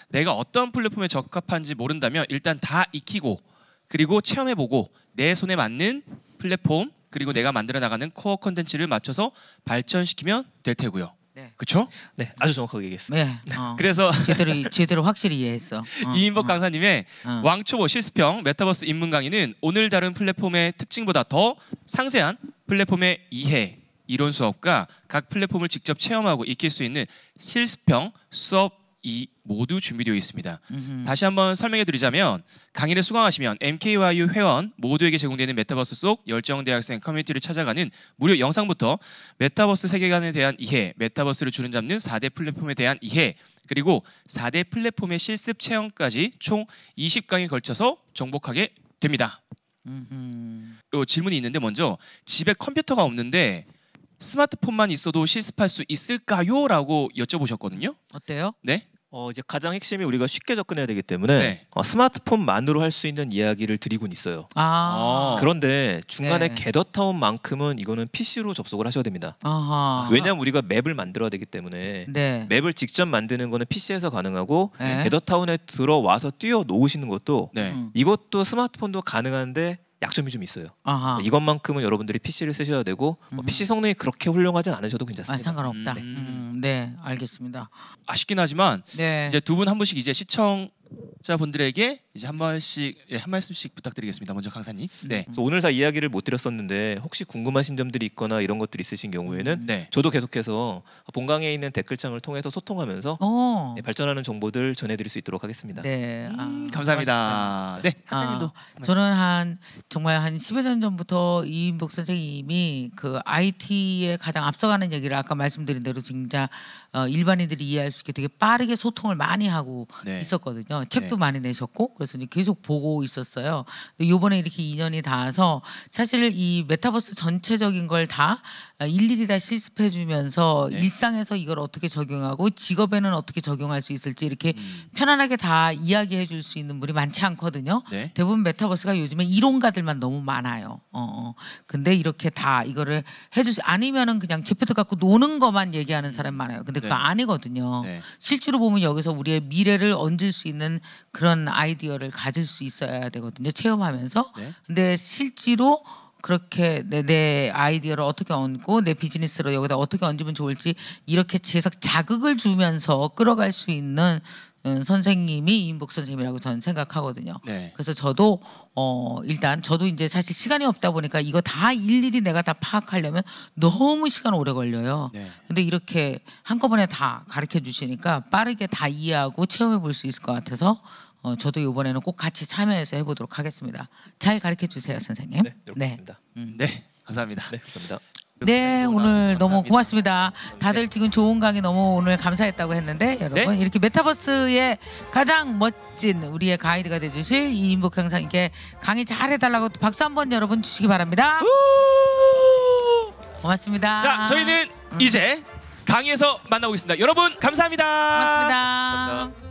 내가 어떤 플랫폼에 적합한지 모른다면 일단 다 익히고 그리고 체험해보고 내 손에 맞는 플랫폼 그리고 내가 만들어 나가는 코어 컨텐츠를 맞춰서 발전시키면 될 테고요. 네. 그렇죠? 네, 아주 정확하게 얘기했습니다. 네. 그래서 제대로 확실히 이해했어. 이인복 강사님의 어. 왕초보 실습형 메타버스 입문 강의는 오늘 다룬 플랫폼의 특징보다 더 상세한 플랫폼의 이해, 이론 수업과 각 플랫폼을 직접 체험하고 익힐 수 있는 실습형 수업이 모두 준비되어 있습니다. 다시 한번 설명해 드리자면 강의를 수강하시면 MKYU 회원 모두에게 제공되는 메타버스 속 열정 대학생 커뮤니티를 찾아가는 무료 영상부터 메타버스 세계관에 대한 이해, 메타버스를 주름잡는 4대 플랫폼에 대한 이해, 그리고 4대 플랫폼의 실습 체험까지 총 20강에 걸쳐서 정복하게 됩니다. 질문이 있는데 먼저 집에 컴퓨터가 없는데 스마트폰만 있어도 실습할 수 있을까요? 라고 여쭤보셨거든요. 어때요? 네? 이제 가장 핵심이 우리가 쉽게 접근해야 되기 때문에 네. 스마트폰만으로 할 수 있는 이야기를 드리곤 있어요. 그런데 중간에 네. 게더타운만큼은 이거는 PC로 접속을 하셔야 됩니다. 아하. 왜냐하면 우리가 맵을 만들어야 되기 때문에 네. 맵을 직접 만드는 거는 PC에서 가능하고 네. 게더타운에 들어와서 뛰어 놓으시는 것도 네. 이것도 스마트폰도 가능한데 약점이 좀 있어요. 아하. 이것만큼은 여러분들이 PC를 쓰셔야 되고 PC 성능이 그렇게 훌륭하진 않으셔도 괜찮습니다. 상관없다. 네, 알겠습니다. 아쉽긴 하지만 네. 이제 두 분 한 분씩 이제 시청자분들에게 이제 한 말씀씩 부탁드리겠습니다. 먼저 강사님. 네. 그래서 오늘 다 이야기를 못 드렸었는데 혹시 궁금하신 점들이 있거나 이런 것들이 있으신 경우에는 네. 저도 계속해서 본강에 있는 댓글창을 통해서 소통하면서 오. 발전하는 정보들 전해드릴 수 있도록 하겠습니다. 네. 감사합니다. 네. 학생님도. 저는 정말 한 10여 년 전부터 이인복 선생님이 그 IT에 가장 앞서가는 얘기를 아까 말씀드린 대로 진짜 일반인들이 이해할 수 있게 되게 빠르게 소통을 많이 하고 네. 있었거든요. 책도 네. 많이 내셨고 그래서 거에서 이제 계속 보고 있었어요. 이번에 이렇게 인연이 닿아서 사실 이 메타버스 전체적인 걸 다 일일이 다 실습해주면서 네. 일상에서 이걸 어떻게 적용하고 직업에는 어떻게 적용할 수 있을지 이렇게 편안하게 다 이야기해줄 수 있는 분이 많지 않거든요. 네. 대부분 메타버스가 요즘에 이론가들만 너무 많아요. 근데 이렇게 다 이거를 해주시 아니면은 그냥 제프트 갖고 노는 것만 얘기하는 사람 많아요. 근데 그거 네. 아니거든요. 네. 실제로 보면 여기서 우리의 미래를 얹을 수 있는 그런 아이디어를 가질 수 있어야 되거든요. 체험하면서. 네. 근데 실제로 그렇게 내 아이디어를 어떻게 얹고 내 비즈니스로 여기다 어떻게 얹으면 좋을지 이렇게 계속 자극을 주면서 끌어갈 수 있는 선생님이 이인복 선생님이라고 저는 생각하거든요. 네. 그래서 저도 일단 저도 이제 사실 시간이 없다 보니까 이거 다 일일이 내가 다 파악하려면 너무 시간 오래 걸려요. 네. 근데 이렇게 한꺼번에 다 가르쳐 주시니까 빠르게 다 이해하고 체험해 볼 수 있을 것 같아서 저도 이번에는 꼭 같이 참여해서 해보도록 하겠습니다. 잘 가르쳐 주세요, 선생님. 네, 그렇습니다. 네. 감사합니다. 네, 감사합니다. 네, 오늘 너무 감사합니다. 고맙습니다. 다들 지금 좋은 강의 너무 오늘 감사했다고 했는데 여러분 네. 이렇게 메타버스의 가장 멋진 우리의 가이드가 되주실 이인복 강사님께 강의 잘 해달라고 박수 한번 여러분 주시기 바랍니다. 고맙습니다. 자, 저희는 이제 강의에서 만나보겠습니다. 여러분 감사합니다. 고맙습니다. 감사합니다.